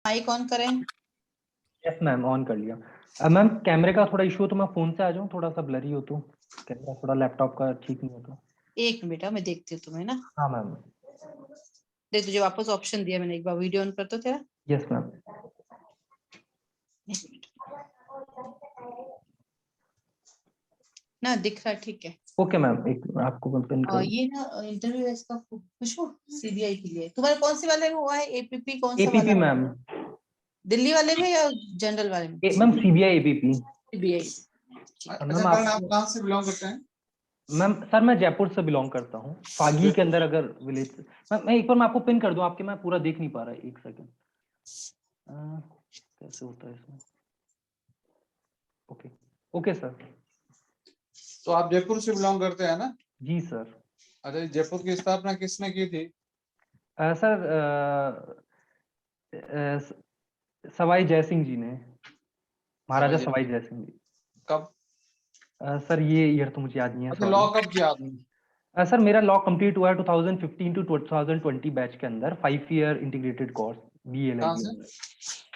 Mic on करें। Yes ma'am, on कर लिया। मैम कैमरे का थोड़ा इशू हो तो मैं फोन से आ जाऊँ, थोड़ा सा ब्लरी हो तो कैमरा थोड़ा लैपटॉप का ठीक नहीं हो तो। एक मिनट बेटा, मैं देखती हूँ तुम्हें ना। हाँ मैम। देख, तुझे वापस ऑप्शन दिया मैंने, एक बार वीडियो ऑन कर दो तेरा। Yes ma'am. एक मिनट ना, दिख रहा है ठीक है। ओके मैम, एक आपको मैं पिन और कर। ये ना इंटरव्यू है इसका, खुशबू सीबीआई के लिए। तुम्हारे कौन से वाले में हुआ है? एपीपी कौन सा एपीपी वाला? मैम। दिल्ली वाले में या जनरल वाले में? Ma'am CBI APP. सीबीआई। अच्छा मैम करण, आप आप कहाँ से बिलोंग करते हैं? मैम सर मैं जयपुर से बिलोंग करता हूँ, फागी के अंदर अगर विलेज। मैं एक बार मैं आपको पिन कर दूं आपके, मैं पूरा देख नहीं पा रहा, एक सेकंड। कैसे होता है इसमें? Okay okay sir. तो आप जयपुर से बिलोंग करते हैं ना? जी सर। अच्छा, जयपुर की स्थापना किसने की थी? सर सवाई जय सिंह जी ने, महाराजा सवाई जय सिंह जी। कब? सर ये ईयर तो मुझे याद नहीं है, अच्छा, लॉ सॉरी। कब किया आपने? सर मेरा लॉ कंप्लीट हुआ है 2015 टू 2020 बैच के अंदर, 5 ईयर इंटीग्रेटेड कोर्स कहाँ BLLB से? अंदर।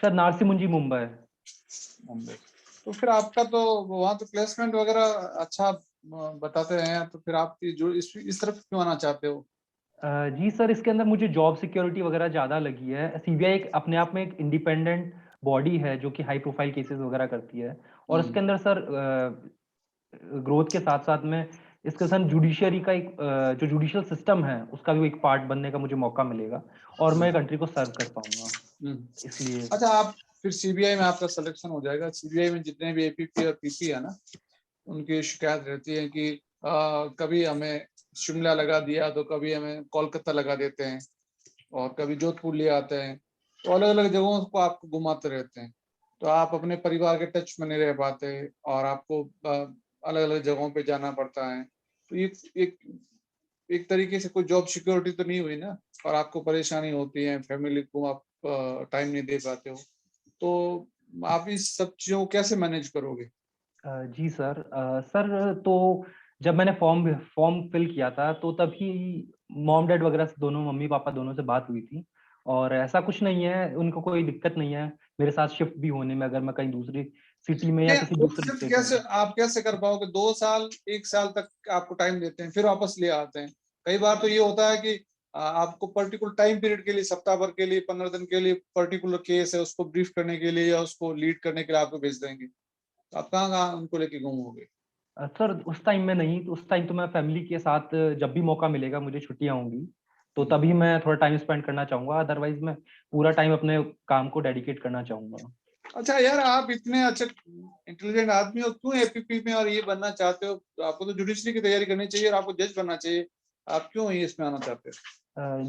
सर नारसी मुंजी, मुंबई। मुंबई। तो फिर आपका तो वहाँ तो प्लेसमेंट वगैरह अच्छा बताते हैं, तो फिर आप जो इस तरफ क्यों आना चाहते हो? जी सर, इसके अंदर मुझे जॉब सिक्योरिटी वगैरह ज़्यादा लगी है। सीबीआई एक अपने आप में एक इंडिपेंडेंट बॉडी है जो कि हाई प्रोफाइल केसेस वगैरह करती है, और इसके अंदर सर ग्रोथ के साथ साथ में इसके साथ जुडिशियरी का एक जो जुडिशियल सिस्टम है उसका भी एक पार्ट बनने का मुझे मौका मिलेगा, और मैं कंट्री को सर्व कर पाऊंगा, इसलिए। अच्छा, आप फिर सीबीआई में आपका सिलेक्शन हो जाएगा। सीबीआई में जितने भी एपीपी और पीपी है ना, उनकी शिकायत रहती है कि कभी हमें शिमला लगा दिया, तो कभी हमें कोलकाता लगा देते हैं, और कभी जोधपुर ले आते हैं। तो अलग अलग जगहों को आपको घुमाते रहते हैं, तो आप अपने परिवार के टच में नहीं रह पाते, और आपको अलग अलग जगहों पे जाना पड़ता है। तो ये एक तरीके से कोई जॉब सिक्योरिटी तो नहीं हुई ना, और आपको परेशानी होती है, फैमिली को आप टाइम नहीं दे पाते हो। तो आप इस सब चीजों को कैसे मैनेज करोगे? जी सर। सर तो जब मैंने फॉर्म फॉर्म फिल किया था तो तभी मॉम डैड वगैरह से, दोनों मम्मी पापा दोनों से बात हुई थी, और ऐसा कुछ नहीं है, उनको कोई दिक्कत नहीं है मेरे साथ शिफ्ट भी होने में, अगर मैं कहीं दूसरी सिटी में या किसी वो दूसरे शिफ्ट स्टेट में। कैसे आप कैसे कर पाओगे? 2 साल 1 साल तक आपको टाइम देते हैं, फिर वापस ले आते हैं। कई बार तो ये होता है कि आपको पर्टिकुलर टाइम पीरियड के लिए, सप्ताह भर के लिए, 15 दिन के लिए पर्टिकुलर केस है, उसको ब्रीफ करने के लिए या उसको लीड करने के लिए आपको भेज देंगे। तो आप कहाँ कहाँ उनको लेके घूमोगे? सर उस टाइम में नहीं, उस टाइम तो मैं फैमिली के साथ, जब भी मौका मिलेगा, मुझे छुट्टियां होंगी तो तभी मैं थोड़ा टाइम स्पेंड करना चाहूंगा, अदरवाइज मैं पूरा टाइम अपने काम को डेडिकेट करना चाहूंगा। अच्छा यार, आप इतने अच्छे इंटेलिजेंट आदमी हो, क्यों एपीपी में और ये बनना चाहते हो? तो आपको तो जुडिशरी की तैयारी करनी चाहिए और आपको जज बनना चाहिए। आप क्यों ये इसमें आना चाहते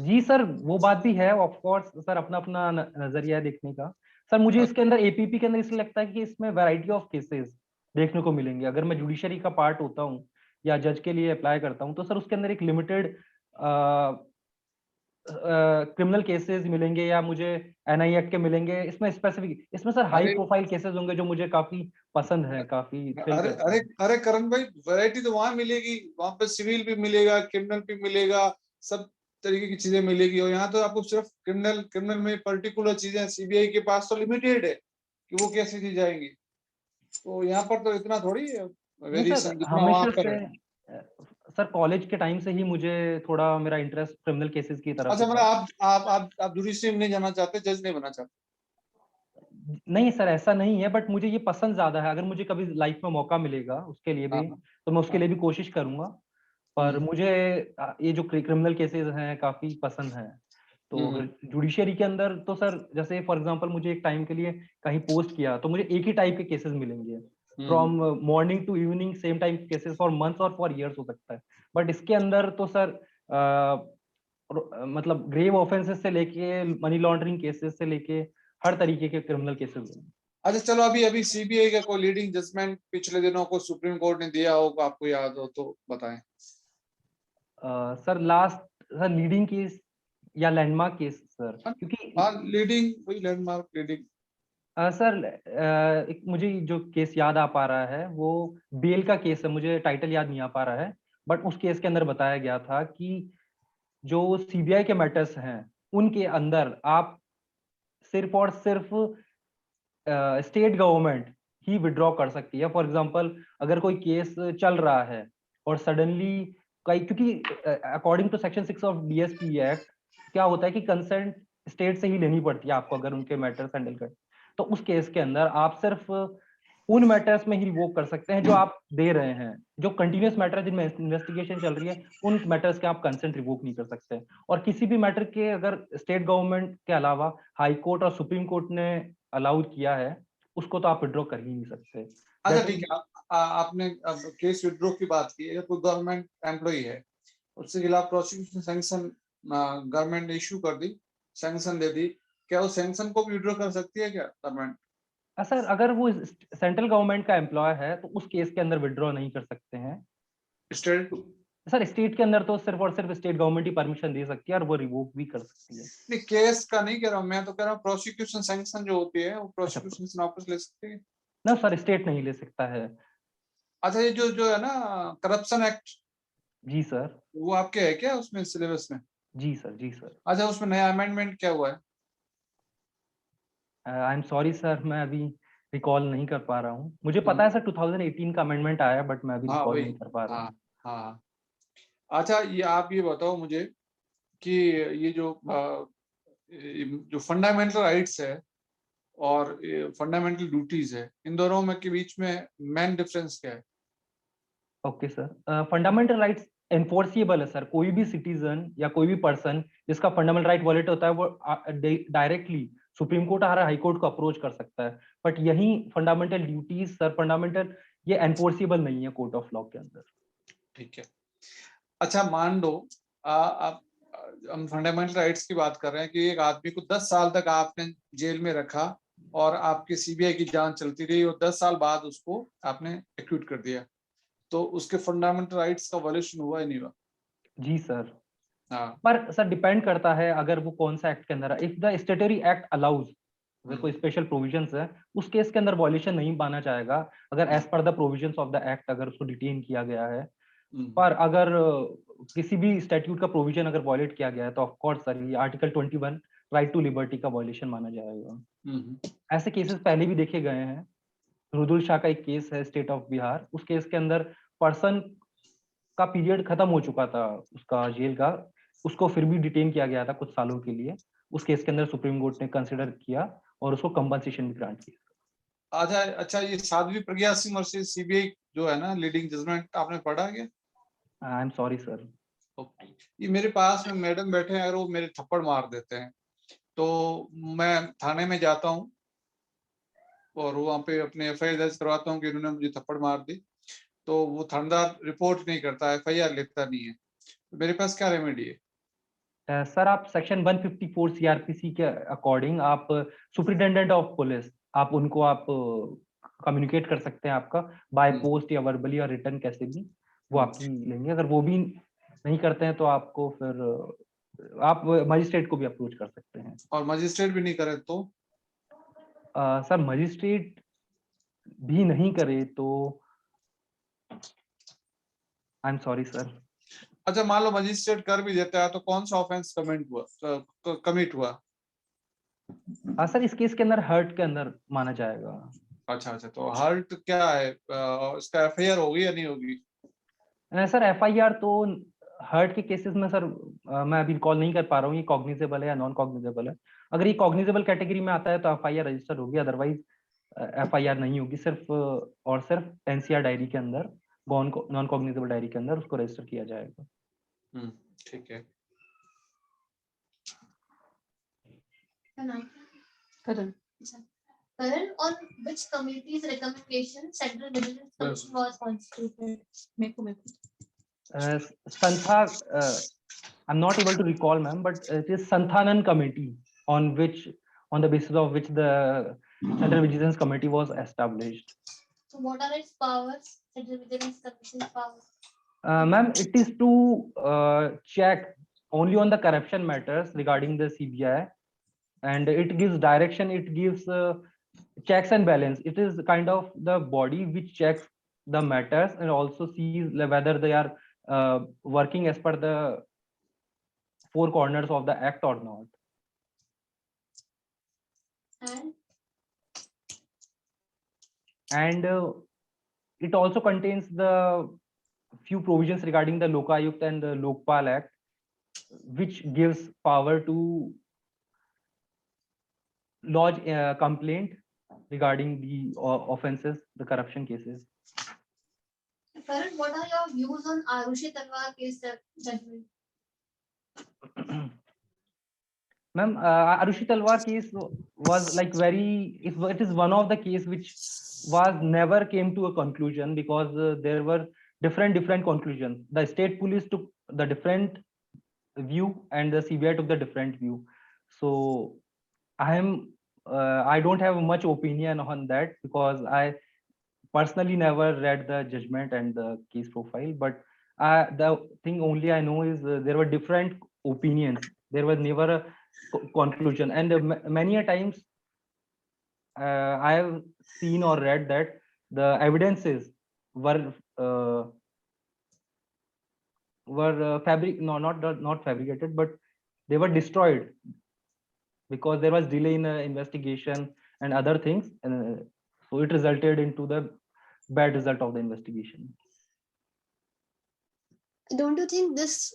जी सर, वो बात भी है, ऑफ कोर्स सर, अपना अपना नजरिया है देखने का। सर मुझे हो? इसके अंदर एपीपी के अंदर इसलिए लगता है कि इसमें वैरायटी ऑफ केसेस देखने को मिलेंगे। अगर मैं जुडिशरी का पार्ट होता हूँ या जज के लिए अप्लाई करता हूँ तो सर उसके अंदर एक लिमिटेड क्रिमिनल केसेस मिलेंगे, या मुझे एनआई एक्ट के मिलेंगे। इसमें स्पेसिफिक, इसमें सर हाई अरे प्रोफाइल केसेस होंगे जो मुझे काफी पसंद है, काफी थ्रिल अरे करते अरे हैं। अरे करण भाई, वैरायटी तो वहां मिलेगी। वहां पे सिविल भी मिलेगा, क्रिमिनल भी मिलेगा, सब तरीके की चीजें मिलेगी। और यहाँ तो आपको सिर्फ क्रिमिनल क्रिमिनल में पर्टिकुलर चीजें, सीबीआई के पास तो लिमिटेड है कि वो कैसे दी जाएंगी। तो यहाँ पर तो इतना थोड़ी नहीं सर, वेरिएशन जितना वहां हमेशा पर से है। सर कॉलेज के टाइम से ही मुझे थोड़ा मेरा इंटरेस्ट क्रिमिनल केसेस की तरफ अच्छा, ही मतलब था। आप जुडिशरी में नहीं जाना चाहते, जज नहीं बनना चाहते? नहीं सर, ऐसा नहीं है, बट मुझे ये पसंद ज्यादा है। अगर मुझे कभी लाइफ में मौका मिलेगा उसके लिए हाँ भी, हाँ तो मैं उसके हाँ। लिए भी कोशिश करूंगा। पर मुझे ये जो क्रिमिनल केसेस हैं काफी पसंद हैं। तो हम्म अगर जुडिशरी के अंदर तो सर, जैसे फॉर एग्जांपल मुझे एक टाइम के लिए कहीं पोस्ट किया तो मुझे एक ही टाइप के केसेस मिलेंगे, hmm. From morning to evening, same type के केसेस फॉर मंथ्स और फॉर इयर्स हो सकता है। बट इसके अंदर तो सर मतलब ग्रेव ऑफेंसेस से लेके मनी लॉन्ड्रिंग केसेस से लेके हर तरीके के क्रिमिनल केसेस हैं। अच्छा चलो, अभी अभी सीबीआई का कोई लीडिंग जजमेंट पिछले दिनों को सुप्रीम कोर्ट ने दिया हो, आपको याद हो तो बताएं। Sir last, sir leading case या लैंडमार्क केस सर, क्योंकि हाँ, लीडिंग, वही लैंडमार्क लीडिंग। सर एक मुझे जो केस याद आ पा रहा है वो बेल का केस है, मुझे टाइटल याद नहीं आ पा रहा है। बट उस केस के अंदर बताया गया था कि जो सीबीआई के मैटर्स हैं उनके अंदर आप सिर्फ और सिर्फ स्टेट गवर्नमेंट ही विड्रॉ कर सकती है। फॉर एग्जांपल अगर कोई केस चल रहा है और सडनली क्योंकि according to section 6 of DSP act क्या होता है कि कंसेंट स्टेट से ही लेनी पड़ती है आपको अगर उनके मैटर्स हैंडल कर, तो उस केस के अंदर आप सिर्फ उन मैटर्स में ही रिवोक कर सकते हैं जो आप दे रहे हैं। जो कंटिन्यूस मैटर जिनमें इन्वेस्टिगेशन चल रही है उन मैटर्स के आप कंसेंट रिवोक नहीं कर सकते। और किसी भी मैटर के अगर स्टेट गवर्नमेंट के अलावा हाई कोर्ट और सुप्रीम कोर्ट ने अलाउड किया है उसको तो आप विड्रॉ कर ही नहीं सकते। अच्छा ठीक है, आपने अब केस विड्रॉ की बात की, अगर कोई गवर्नमेंट एम्प्लॉई है उसके खिलाफ प्रोसिक्यूशन सैंक्शन गवर्नमेंट ने इशू कर दी, सैंक्शन दे दी, क्या उस सैंक्शन को भी विड्रॉ कर सकती है क्या गवर्नमेंट? सर अगर वो सेंट्रल गवर्नमेंट का एम्प्लॉय है तो उस केस के अंदर विड्रॉ नहीं कर सकते हैं। स्टेट? सर स्टेट के अंदर तो सिर्फ और सिर्फ स्टेट गवर्नमेंट ही परमिशन दे सकती है और वो रिवोक भी कर सकती है। नहीं, केस का नहीं कह रहा हूँ मैं, तो कह रहा हूँ प्रोसिक्यूशन सैंक्शन जो होती है वो प्रोसिक्यूशन वापस ले सकती है। ना सर स्टेट नहीं ले सकता है। अच्छा, ये जो जो है ना करप्शन एक्ट, जी सर। वो आपके है क्या उसमें सिलेबस में? जी सर, जी सर। अच्छा, उसमें नया अमेंडमेंट क्या हुआ है? आई एम सॉरी सर, मैं अभी रिकॉल नहीं कर पा रहा हूँ। मुझे पता है सर 2018 का अमेंडमेंट आया बट मैं अभी हाँ रिकॉल वही, नहीं कर पा रहा हाँ हूँ। हाँ। अच्छा, ये आप ये बताओ मुझे कि ये जो फंडामेंटल राइट्स है और फंडामेंटल ड्यूटीज है, इन दोनों में के बीच में मेन डिफरेंस क्या है? Okay sir, fundamental rights enforceable है सर। कोई भी सिटीजन या कोई भी पर्सन जिसका फंडामेंटल राइट वायलेट होता है वो डायरेक्टली सुप्रीम कोर्ट और हाई कोर्ट को अप्रोच कर सकता है। बट यही फंडामेंटल ड्यूटीज सर, फंडामेंटल ये एनफोर्सिबल नहीं है कोर्ट ऑफ लॉ के अंदर। ठीक है। अच्छा, मान लो आप हम फंडामेंटल राइट्स की बात कर रहे हैं कि एक आदमी को 10 साल तक आपने जेल में रखा और आपकी सीबीआई की जांच चलती रही और 10 साल बाद उसको आपने एक्यूट कर दिया, तो उसके फंडामेंटल राइट्स का वायलेशन हुआ या नहीं हुआ? जी सर। हाँ। पर सर डिपेंड करता है अगर वो कौन सा एक्ट के अंदर है। इफ द स्टेटरी एक्ट अलाउज, अगर कोई स्पेशल प्रोविजंस है उस केस के अंदर वॉल्यूशन नहीं माना जाएगा अगर as per the provisions of the act अगर उसको डिटेन किया गया है। पर अगर किसी भी स्टैट्यूट का प्रोविजन अगर वॉयलेट किया गया है तो ऑफ कोर्स सर ये आर्टिकल 21 राइट टू लिबर्टी का वॉल्यूशन माना जाएगा। ऐसे केसेस पहले भी देखे गए हैं। रुदुल शाह का एक केस है स्टेट ऑफ बिहार, उस केस के अंदर पर्सन का पीरियड खत्म हो चुका था उसका जेल का, उसको फिर भी डिटेन किया गया था कुछ सालों के लिए। उस केस के अंदर सुप्रीम कोर्ट ने कंसिडर किया और उसको कंपनसेशन भी ग्रांट किया। अच्छा अच्छा, ये साध्वी प्रज्ञा सिंह वर्सेस सीबीआई जो है ना लीडिंग जजमेंट, आपने पढ़ा क्या? I am sorry sir. ये मेरे पास में मैडम बैठे हैं, अगर वो मेरे थप्पड़ मार देते हैं तो मैं थाने में जाता हूँ और वहाँ पे अपने एफआईआर दर्ज करवाता हूँ कि इन्होंने मुझे थप्पड़ मार दी, तो वो थानेदार रिपोर्ट नहीं करता, एफआईआर लेता नहीं है, तो मेरे पास क्या रेमेडी है? सर आप सेक्शन 154 सीआरपीसी के अकॉर्डिंग आप सुपरिटेंडेंट ऑफ पुलिस आप उनको आप कम्युनिकेट कर सकते हैं आपका बाय पोस्ट या वर्बली और रिटर्न कैसे भी वो आपकी लेंगे। अगर वो भी नहीं करते हैं तो आपको फिर आप मजिस्ट्रेट को भी अप्रोच कर सकते हैं। और मजिस्ट्रेट भी नहीं करे तो? सर मजिस्ट्रेट भी नहीं करे तो आई एम सॉरी सर। अच्छा, मान लो मजिस्ट्रेट कर भी देता है तो कौन सा ऑफेंस कमिट हुआ? सर इस केस के अंदर हर्ट के अंदर माना जाएगा। अच्छा अच्छा, तो हर्ट क्या है, इसका एफआईआर होगी या नहीं होगी? सर एफआईआर तो हर्ट के केसेस में सर मैं अभी रिकॉल नहीं कर पा रहा हूँ ये कॉग्निजेबल है या नॉन कॉग्निजेबल है। अगर ये कॉग्निजेबल कैटेगरी में आता है तो एफआईआर रजिस्टर होगी, अदरवाइज एफआईआर नहीं होगी। सिर्फ और सिर्फ एनसीआर डायरी के अंदर, नॉन कॉग्निजेबल डायरी के अंदर उसको रजिस्टर किया जाएगा। ठीक है। करण, Karan, on which committee's recommendation Central Vigilance Commission was constituted? मेरे को Santha, I'm not able to recall, ma'am, but it is Santhanan committee on the basis of which the Central Vigilance Committee was established. So what are its powers? Central Vigilance Commission's powers? Ma'am, it is to check only on the corruption matters regarding the CBI, and it gives direction, it gives checks and balance. It is kind of the body which checks the matters and also sees whether they are working as per the four corners of the act or not. and it also contains the few provisions regarding the Lokayukt and the Lokpal Act, which gives power to lodge a complaint regarding the offenses, the corruption cases. Karan, what are your views on Arushi Talwar case judgment? Ma'am, Arushi Talwar case was like it is one of the case which was never came to a conclusion, because there were different conclusions. The state police took the different view and the CBI took the different view. So I don't have much opinion on that, because I personally never read the judgment and the case profile. But the thing only I know is there were different opinions. There was never a conclusion, and many a times I have seen or read that the evidences were not fabricated, but they were destroyed because there was delay in investigation and other things, and so it resulted into the bad result of the investigation. Don't you think this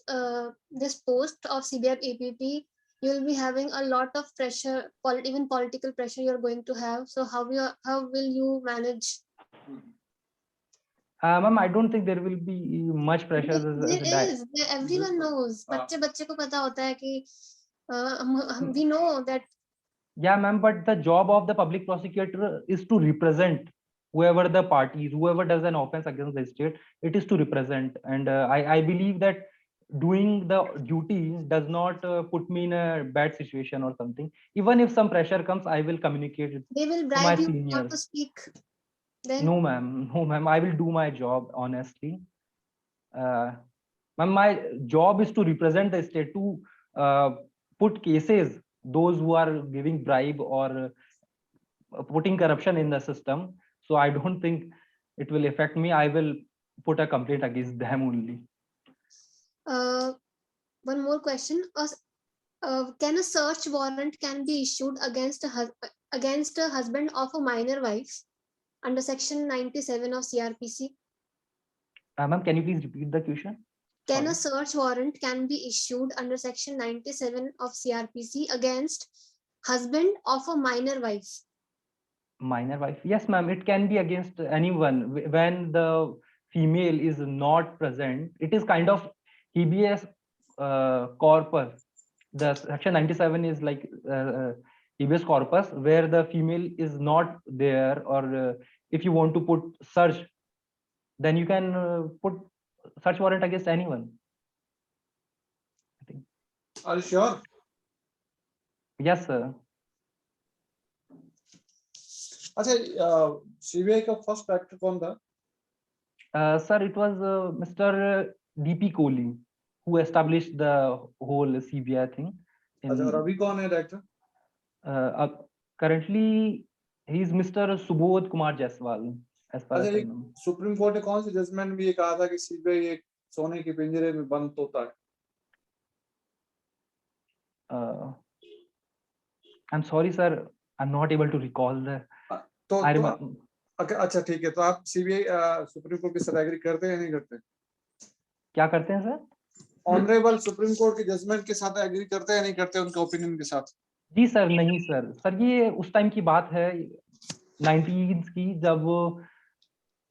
post of CBI APP, you'll be having a lot of pressure, even political pressure you're going to have? So how will you manage? Ma'am, I don't think there will be much pressure. Everyone knows. बच्चे को पता होता है कि we know that. Yeah, ma'am, but the job of the public prosecutor is to represent whoever the parties, whoever does an offense against the state, it is to represent. And I believe that doing the duty does not put me in a bad situation or something. Even if some pressure comes, I will communicate it. They will to my bribe you seniors. not to speak. Then? No, ma'am, I will do my job honestly. Ma'am, my job is to represent the state, to put cases, those who are giving bribe or putting corruption in the system. So I don't think it will affect me. I will put a complaint against them only. One more question. Can a search warrant can be issued against a husband of a minor wife under section 97 of CRPC? Ma'am, can you please repeat the question? Can a search warrant can be issued under section 97 of CRPC against husband of a minor wife? Minor wife? Yes, ma'am, it can be against anyone when the female is not present. It is kind of habeas corpus. The section 97 is like habeas corpus, where the female is not there, or if you want to put search, then you can put search warrant against anyone. I think. Are you sure? Yes, sir. अच्छा, CBI का first director कौन था? Sir, it was Mr. DP Kohli who established the whole CBI thing. अच्छा, और अभी कौन है director? Currently, he is Mr. Subodh Kumar Jaiswal. As far as I know. Supreme court ने कौन सी जजमेंट में ये कहा था कि सीबीआई एक सोने के पिंजरे में बंद तोता है? I'm sorry, sir. I'm not able to recall the. अच्छा, ठीक है, तो आप सीबीआई सुप्रीम कोर्ट के साथ एग्री करते हैं या नहीं करते? क्या करते हैं सर? ऑनरेबल सुप्रीम कोर्ट के जजमेंट के साथ एग्री करते हैं या नहीं करते उनके ओपिनियन के साथ? जी सर, नहीं सर। सर ये उस टाइम की बात है 19 की, जब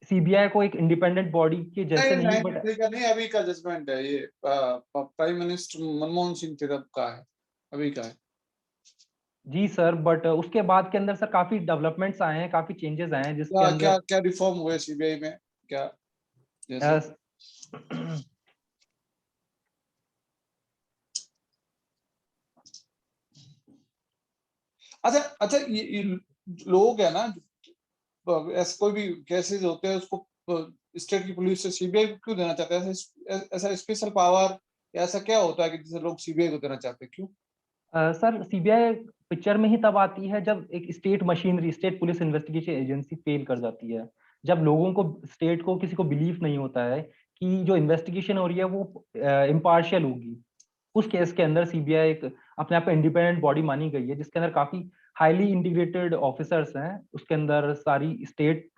सीबीआई को एक इंडिपेंडेंट बॉडी के जैसे नहीं, बट नहीं, अभी का जजमेंट है ये, प्राइम मिनिस्टर मनमोहन सिंह थे तब का है, अभी का है। जी सर, बट उसके बाद के अंदर सर काफी डेवलपमेंट्स आए हैं, काफी चेंजेस आए हैं, जिसके अंदर क्या रिफॉर्म हुए सीबीआई में, क्या जैसे? अच्छा, ये लोग है ना, ऐसे कोई भी केसेस होते हैं उसको स्टेट की पुलिस से सीबीआई को क्यों देना चाहते हैं? ऐसा स्पेशल पावर ऐसा क्या होता है कि जिसे लोग सीबीआई को देना चाहते हैं, क्यों? सर सीबीआई पिक्चर में ही तब आती है जब एक state machinery, state police investigation agency fail कर जाती है, जब लोगों को, स्टेट को, किसी को बिलीव नहीं होता है कि जो इन्वेस्टिगेशन हो रही है वो इम्पार्शियल होगी। उस केस के अंदर सीबीआई एक अपने आप को इंडिपेंडेंट बॉडी मानी गई है, जिसके अंदर काफी हाईली इंटीग्रेटेड ऑफिसर्स हैं, उसके अंदर सारी स्टेट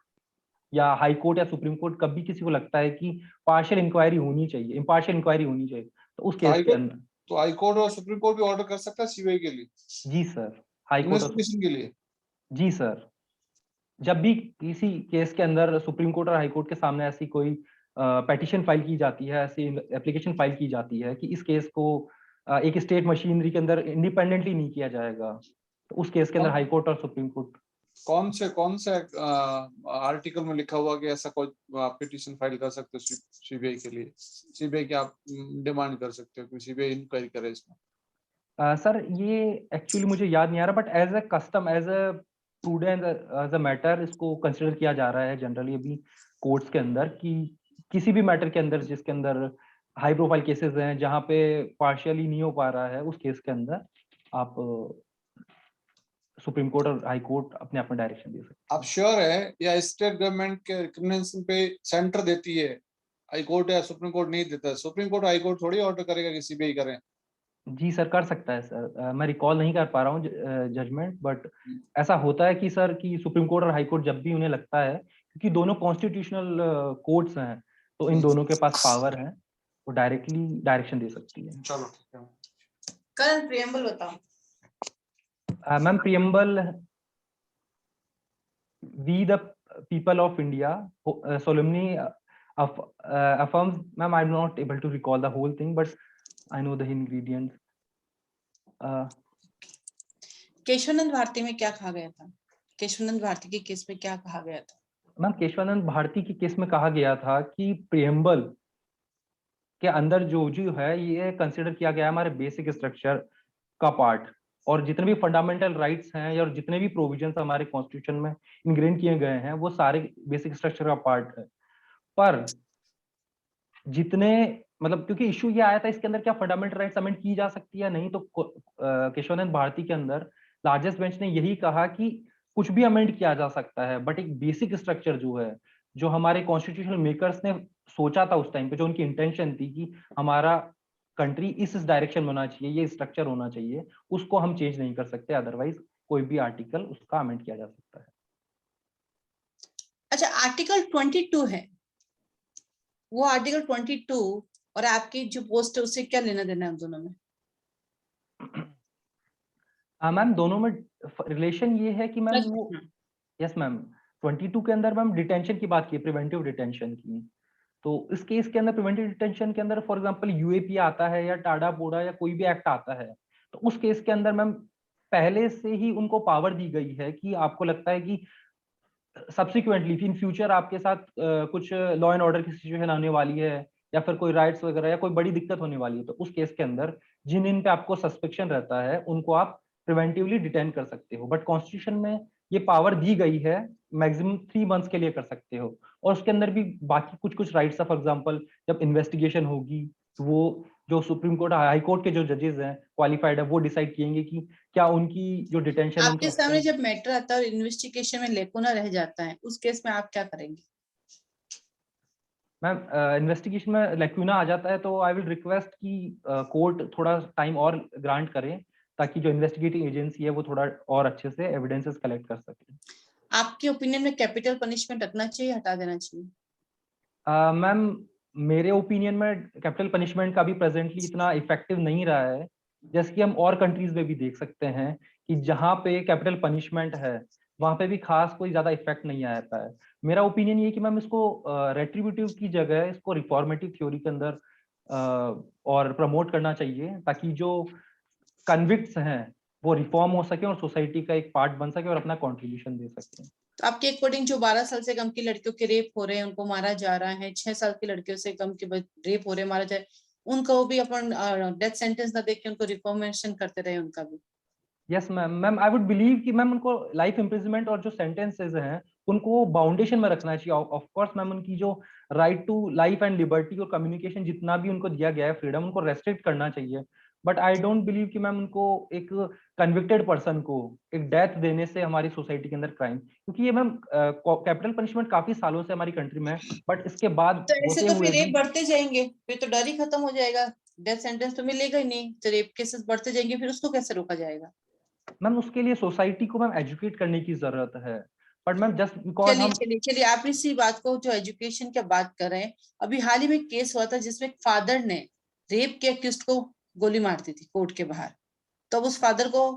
या हाई कोर्ट या सुप्रीम कोर्ट, कभी किसी को लगता है कि पार्शियल इंक्वायरी होनी चाहिए, इम्पार्शियल इंक्वायरी होनी चाहिए, तो उस केस के अंदर तो हाई कोर्ट और सुप्रीम कोर्ट भी ऑर्डर कर सकता है सीबीआई के लिए, जी सर, हाई कोर्ट और इन्वेस्टिगेशन के लिए। जी सर, जब भी किसी केस के अंदर सुप्रीम कोर्ट और हाई कोर्ट के सामने ऐसी कोई पेटिशन फाइल की जाती है, ऐसी एप्लीकेशन फाइल की जाती है कि इस केस को एक स्टेट मशीनरी के अंदर इंडिपेंडेंटली नहीं किया जाएगा, तो उस केस के अंदर हाई कोर्ट और सुप्रीम कोर्ट कौन से आर्टिकल में लिखा हुआ कि ऐसा कोई पिटीशन फाइल कर सकते हो सीबीआई के लिए, सीबीआई की आप डिमांड कर सकते हो कि सीबीआई इंक्वायरी करे इसमें? सर ये एक्चुअली मुझे याद नहीं आ रहा, but as a custom, as a prudent, as a matter इसको कंसिडर किया जा रहा है जनरली अभी कोर्ट्स के अंदर, कि किसी भी मैटर के अंदर जिसके अंदर हाई प्रोफाइल केसेस हैं, जहाँ पे पार्शियली नहीं हो पा रहा है, उस केस के अंदर आप सुप्रीम कोर्ट और हाई कोर्ट अपने आप में डायरेक्शन दे सकते हैं। आप श्योर है या स्टेट गवर्नमेंट के रिकमेंडेशन पे सेंटर देती है, हाई कोर्ट या सुप्रीम कोर्ट नहीं देता? सुप्रीम कोर्ट हाई कोर्ट थोड़ी ऑर्डर करेगा कि सीबीआई करें। जी सर, कर सकता है सर, मैं रिकॉल नहीं कर पा रहा हूँ जजमेंट, बट ऐसा होता है कि सर कि सुप्रीम कोर्ट और हाई कोर्ट जब भी उन्हें लगता है, क्योंकि दोनों कॉन्स्टिट्यूशनल कोर्ट्स हैं, तो इन दोनों के पास पावर है, वो डायरेक्टली डायरेक्शन दे सकती है। चलो ठीक है। कल प्रियम्बल बताओ। Ma'am preamble, we the people of India solemnly affirms, ma'am I'm not able to recall the whole thing, but I know the ingredients. Kesavananda Bharati में क्या कहा गया था? केशवानंद भारती के केस में क्या कहा गया था? मैम केशवानंद भारती के केस में कहा गया था कि प्रियम्बल के अंदर जो जो है ये कंसिडर किया गया है हमारे बेसिक स्ट्रक्चर का पार्ट, और जितने भी फंडामेंटल राइट्स हैं और जितने भी प्रोविजंस हमारे कॉन्स्टिट्यूशन में इनग्रेन किए गए हैं वो सारे बेसिक स्ट्रक्चर का पार्ट है। पर जितने मतलब, क्योंकि इश्यू ये आया था इसके अंदर क्या फंडामेंटल राइट्स अमेंड की जा सकती है नहीं, तो केशवानंद भारती के अंदर लार्जेस्ट बेंच ने यही कहा कि कुछ भी अमेंड किया जा सकता है, बट एक बेसिक स्ट्रक्चर जो है, जो हमारे कॉन्स्टिट्यूशनल मेकर्स ने सोचा था उस टाइम पे, जो उनकी इंटेंशन थी कि हमारा कंट्री इस डायरेक्शन में होना चाहिए, ये स्ट्रक्चर होना चाहिए, उसको हम चेंज नहीं कर सकते, अदरवाइज कोई भी आर्टिकल उसका अमेंड किया जा सकता है। अच्छा, आर्टिकल 22 है, वो आर्टिकल 22 और आपकी जो पोस्ट है उससे क्या लेना देना है दोनों में? मैम दोनों में रिलेशन ये है कि मैम वो, यस मैम, 22 के अंदर मैम डिटेंशन की बात की, प्रिवेंटिव डिटेंशन की, तो इस केस के अंदर प्रिवेंटिव डिटेंशन के अंदर फॉर एग्जांपल यूएपी आता है या टाडा पोडा या कोई भी एक्ट आता है, तो उस केस के अंदर मैम पहले से ही उनको पावर दी गई है कि आपको लगता है कि सब्सिक्वेंटली इन फ्यूचर आपके साथ कुछ लॉ एंड ऑर्डर की सिचुएशन आने वाली है, या फिर कोई राइट्स वगैरह या कोई बड़ी दिक्कत होने वाली है, तो उस केस के अंदर जिन इन पे आपको सस्पेक्शन रहता है उनको आप प्रिवेंटिवली डिटेन कर सकते हो, बट कॉन्स्टिट्यूशन में ये पावर दी गई है, मैक्सिमम 3 मंथ्स के लिए कर सकते हो, और उसके अंदर भी बाकी कुछ कुछ राइट्स है, फॉर एग्जांपल जब इन्वेस्टिगेशन होगी तो वो जो सुप्रीम कोर्ट हाई कोर्ट के जो जजेस हैं क्वालिफाइड है, वो डिसाइड किएंगे कि क्या उनकी जो डिटेंशन आपके सामने जब मैटर आता है और इन्वेस्टिगेशन में लेकुना रह जाता है, उस केस में आप क्या करेंगे? मैम इन्वेस्टिगेशन में लैक्यूना आ जाता है तो आई विल रिक्वेस्ट कि कोर्ट थोड़ा टाइम और ग्रांट करे, ताकि जो इन्वेस्टिगेटिंग एजेंसी है वो थोड़ा और अच्छे से एविडेंसेस कलेक्ट कर सके। आपके ओपिनियन में कैपिटल पनिशमेंट रखना चाहिए, हटा देना चाहिए? मैम मेरे ओपिनियन में कैपिटल पनिशमेंट का भी प्रेजेंटली इतना इफेक्टिव नहीं रहा है, जैसे कि हम और कंट्रीज में भी देख सकते हैं कि जहाँ पे कैपिटल पनिशमेंट है वहां पे भी खास कोई ज्यादा इफेक्ट नहीं आता है। मेरा ओपिनियन ये कि मैम इसको रेट्रीब्यूटिव की जगह इसको रिफॉर्मेटिव थ्योरी के अंदर और प्रमोट करना चाहिए, ताकि जो कन्विक्ट्स हैं वो रिफॉर्म हो सके और सोसाइटी का एक पार्ट बन सके और अपना कंट्रीब्यूशन दे सके। तो आपके अकॉर्डिंग जो 12 साल से कम की लड़कियों के रेप हो रहे हैं, उनको मारा जा रहा है, 6 साल की लड़कियों से कम के रेप हो रहे हैं, मारा जाए, उनको भी अपन डेथ सेंटेंस ना देख के उनको रिफॉर्मेशन करते रहे उनका भी? Yes ma'am I would believe कि मैम उनको लाइफ इम्प्रिजनमेंट और जो सेंटेंसेस हैं उनको बाउंडेशन में रखना चाहिए। ऑफ कोर्स मैम उनकी जो right to life and liberty और कम्युनिकेशन जितना भी उनको दिया गया है फ्रीडम, उनको रेस्ट्रिक्ट करना चाहिए, बट आई डोंट बिलीव कि मैम उनको एक कन्विक्टेड पर्सन को एक डेथ देने से हमारी सोसाइटी के अंदर क्राइम, क्योंकि ये मैम कैपिटल पनिशमेंट काफी सालों से हमारी कंट्री में है, बट इसके बाद तो ऐसे होते तो हुए फिर रेप भी बढ़ते जाएंगे, फिर तो डर ही खत्म हो जाएगा, डेथ सेंटेंस तो मिलेगा ही नहीं, तो रेप केसेस बढ़ते जाएंगे, फिर उसको कैसे रोका जाएगा? मैम उसके लिए सोसाइटी को मैम एजुकेट करने की जरूरत है, बट मैम जस्ट बिकॉज चलिए हम चलिए चलिए, आप इसी बात को जो एजुकेशन की बात कर रहे हैं, अभी हाल ही में केस हुआ था जिसमें एक फादर ने रेप के अक्यूज्ड को गोली मार दी थी कोर्ट के बाहर, तो अब उस फादर को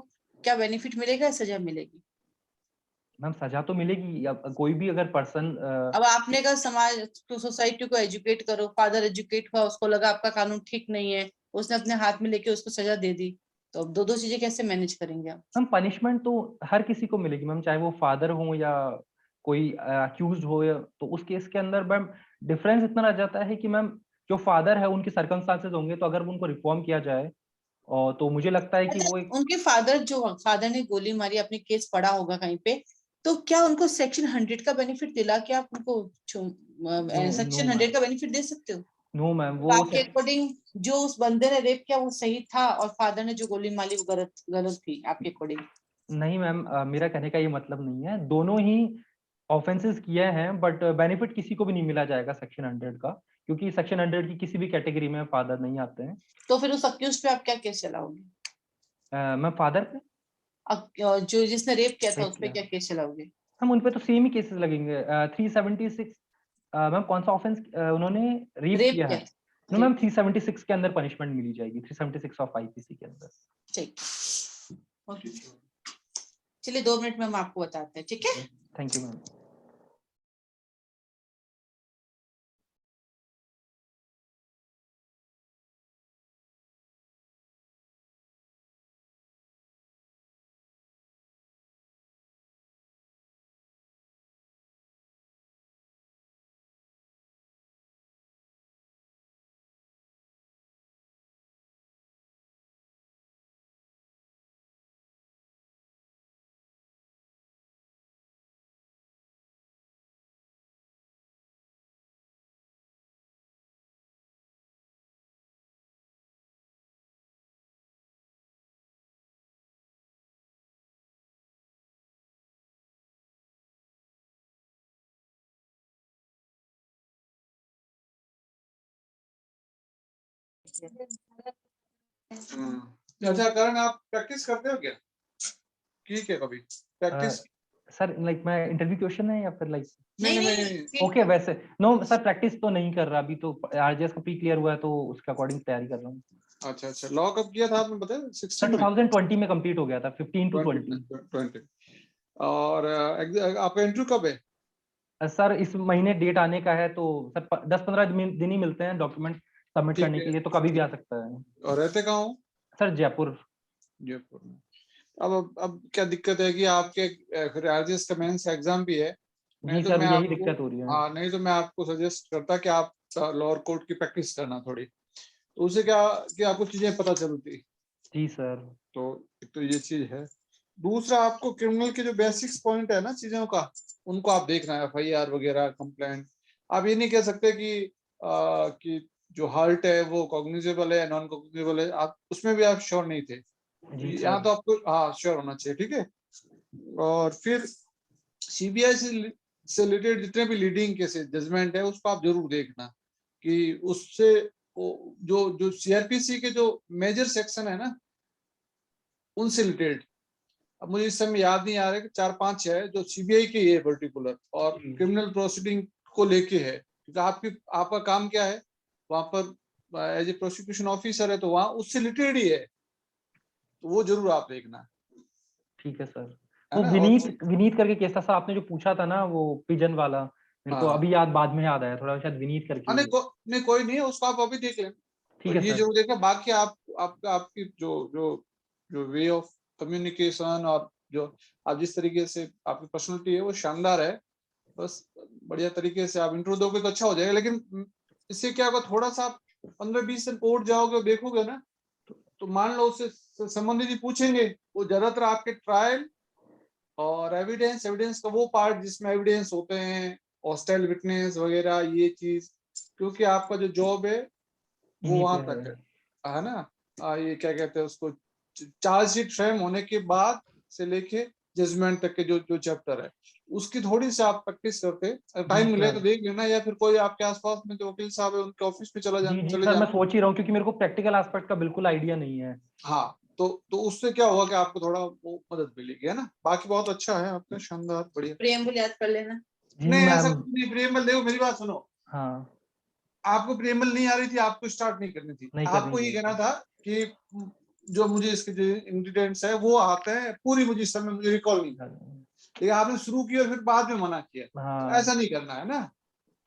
क्या बेनिफिट मिलेगा, सजा मिलेगी? मैम सजा तो मिलेगी। अब कोई भी अगर पर्सन अब आपने कहा समाज को, सोसाइटी को एजुकेट करो, फादर एजुकेट हुआ, उसको लगा आपका कानून ठीक नहीं है, उसने अपने हाथ में लेके उसको सजा दे दी, तो अब दो दो चीजें कैसे मैनेज करेंगे आप? मैम पनिशमेंट तो हर किसी को मिलेगी मैम, चाहे वो फादर हो या कोई अक्यूज हो तो उस केस के अंदर मैम डिफरेंस इतना रह जाता है कि मैम जो फादर है उनके सर्कमस्टांसेस होंगे, तो अगर उनको रिफॉर्म किया जाए और तो मुझे लगता है कि अच्छा, वो एक उनके फादर, जो फादर ने गोली मारी, आपने केस पढ़ा होगा कहीं पे, तो क्या उनको सेक्शन 100 का बेनिफिट दिला के आप उनको नो सेक्शन 100 का बेनिफिट दे सकते हो? नो मैम तो आपके अकॉर्डिंग जो उस बंदे ने रेप किया वो सही था, और फादर ने जो गोली मारी वो गलत गलत थी आपके अकॉर्डिंग? नहीं मैम, मेरा कहने का ये मतलब नहीं है, दोनों ही ऑफेंसेस किए हैं, बट बेनिफिट किसी को भी नहीं मिला जाएगा सेक्शन 100 का, क्योंकि सेक्शन 100 की किसी भी कैटेगरी में फादर नहीं आते हैं। तो फिर उस अक्यूज पे आप क्या केस चलाओगे? मैम फादर पे जो जिसने रेप किया था रेप उस पे किया, क्या केस चलाओगे? हम उन पे तो सेम ही केसेस लगेंगे। 376 मैम कौन सा ऑफेंस उन्होंने रेप रेप किया किया है? था, नो मैम रेप। 376 के अंदर पनिशमेंट मिली जाएगी, 376 ऑफ आईपीसी के अंदर। ठीक, ओके, चलिए 2 मिनट में हम आपको बताते हैं, ठीक है? Thank you ma'am. अच्छा करण, आप प्रैक्टिस करते हो क्या? ठीक है, कभी प्रैक्टिस? सर लाइक मैं इंटरव्यू क्वेश्चन है या फिर लाइक? नहीं नहीं नहीं, नहीं, ओके वैसे नो सर, प्रैक्टिस तो नहीं कर रहा अभी, तो आरजेएस का प्री क्लियर हुआ है तो उसके अकॉर्डिंग तैयारी कर रहा हूँ। अच्छा अच्छा, लॉ कब किया था आपने बताया? सर 16 में? 2020 में कंप्लीट हो गया था, 15 to 20। 20। और आपका इंटरव्यू कब है? सर इस महीने डेट आने का है, तो सर 10-15 दिन ही मिलते हैं डॉक्यूमेंट सबमिट ठीक करने के है। लिए, तो कभी भी आ सकता है। और रहते कहाँ हो? सर जयपुर। जयपुर में। अब क्या दिक्कत है कि आपके फिर आरजीएस का मेंस एग्जाम भी है। नहीं जी तो सर मैं यही आपको, दिक्कत हो रही है। हाँ नहीं तो मैं आपको सजेस्ट करता कि आप लोअर कोर्ट की प्रैक्टिस करना थोड़ी, तो उससे क्या कि आपको चीजें पता चलती। जी सर। तो एक तो ये चीज है। दूसरा, आपको क्रिमिनल के जो बेसिक्स पॉइंट है ना चीजों का, उनको आप देखना है, एफआईआर वगैरह, कंप्लेंट। आप ये नहीं कह सकते कि जो हर्ट है वो कॉग्निजेबल है, नॉन कॉग्निजेबल है, आप उसमें भी आप श्योर नहीं थे। जी यहाँ सर। तो आपको हाँ श्योर होना चाहिए, ठीक है। और फिर सीबीआई से रिलेटेड जितने भी लीडिंग केसेस जजमेंट है उसको आप जरूर देखना, कि उससे जो जो सीआरपीसी के जो मेजर सेक्शन है ना उनसे रिलेटेड। अब मुझे इस समय याद नहीं आ रहा कि 4-5 है जो सीबीआई के है पर्टिकुलर, और जी। क्रिमिनल प्रोसीडिंग को लेके है, क्योंकि आपका काम क्या है वहां पर, एज ए प्रोसिक्यूशन ऑफिसर है, तो वहां उससे रिलेटेड ही है, तो वो जरूर आप देखना, ठीक है सर। है वो ना। और विनीत विनीत करके केस था सर, आपने जो पूछा था ना वो पिजन वाला, मेरे को हाँ अभी याद, बाद में याद आया थोड़ा, शायद विनीत करके हाँ, ही नहीं है। नहीं कोई नहीं है, उसको आप अभी देख लेना। ठीक और है ये सर। जरूर देखना, बाकी आपकी जो जो जो वे ऑफ कम्युनिकेशन, और जो आप जिस तरीके से आपकी पर्सनैलिटी है वो शानदार है। बस बढ़िया तरीके से आप इंट्रो दोगे तो अच्छा हो जाएगा, लेकिन इससे क्या होगा, थोड़ा सा 15-20 दिन कोर्ट जाओगे और देखोगे ना, तो मान लो उससे संबंधित ही पूछेंगे, वो ज्यादातर आपके ट्रायल और एविडेंस का वो पार्ट जिसमें एविडेंस होते हैं, हॉस्टाइल विटनेस वगैरह, ये चीज, क्योंकि आपका जो जॉब है वो इन्हीं वहां पे है। तक है ना। ये क्या कहते हैं उसको, चार्जशीट फ्रेम होने के बाद से लेके जजमेंट तक के जो जो चैप्टर है, उसकी थोड़ी सी आप प्रैक्टिस करते, जी टाइम मिले तो सर। देख लेना, या फिर कोई आपके आसपास में जो वकील साहब है उनके ऑफिस में जी जी चले सर, मैं जाना। सोच ही रहा हूँ क्योंकि मेरे को प्रैक्टिकल एस्पेक्ट का बिल्कुल आइडिया नहीं है। हाँ तो उससे क्या होगा कि आपको थोड़ा वो मदद मिलेगी, है ना। बाकी बहुत अच्छा है आपका, शानदार, बढ़िया। प्रेम्बुल याद कर लेना। जी नहीं ऐसा मैम। कुछ नहीं, प्रेमबल देखो मेरी बात सुनो, हाँ, आपको प्रेमबल नहीं आ रही थी, आपको स्टार्ट नहीं करनी थी, नहीं करनी आपको ये चाहिए कहना थी। था कि जो मुझे इसके जो इंग्रेडिएंट्स है वो आते हैं, पूरी मुझे इस समय मुझे रिकॉल नहीं, लेकिन आपने शुरू किया और फिर बाद में मना किया, तो हाँ ऐसा नहीं करना है ना।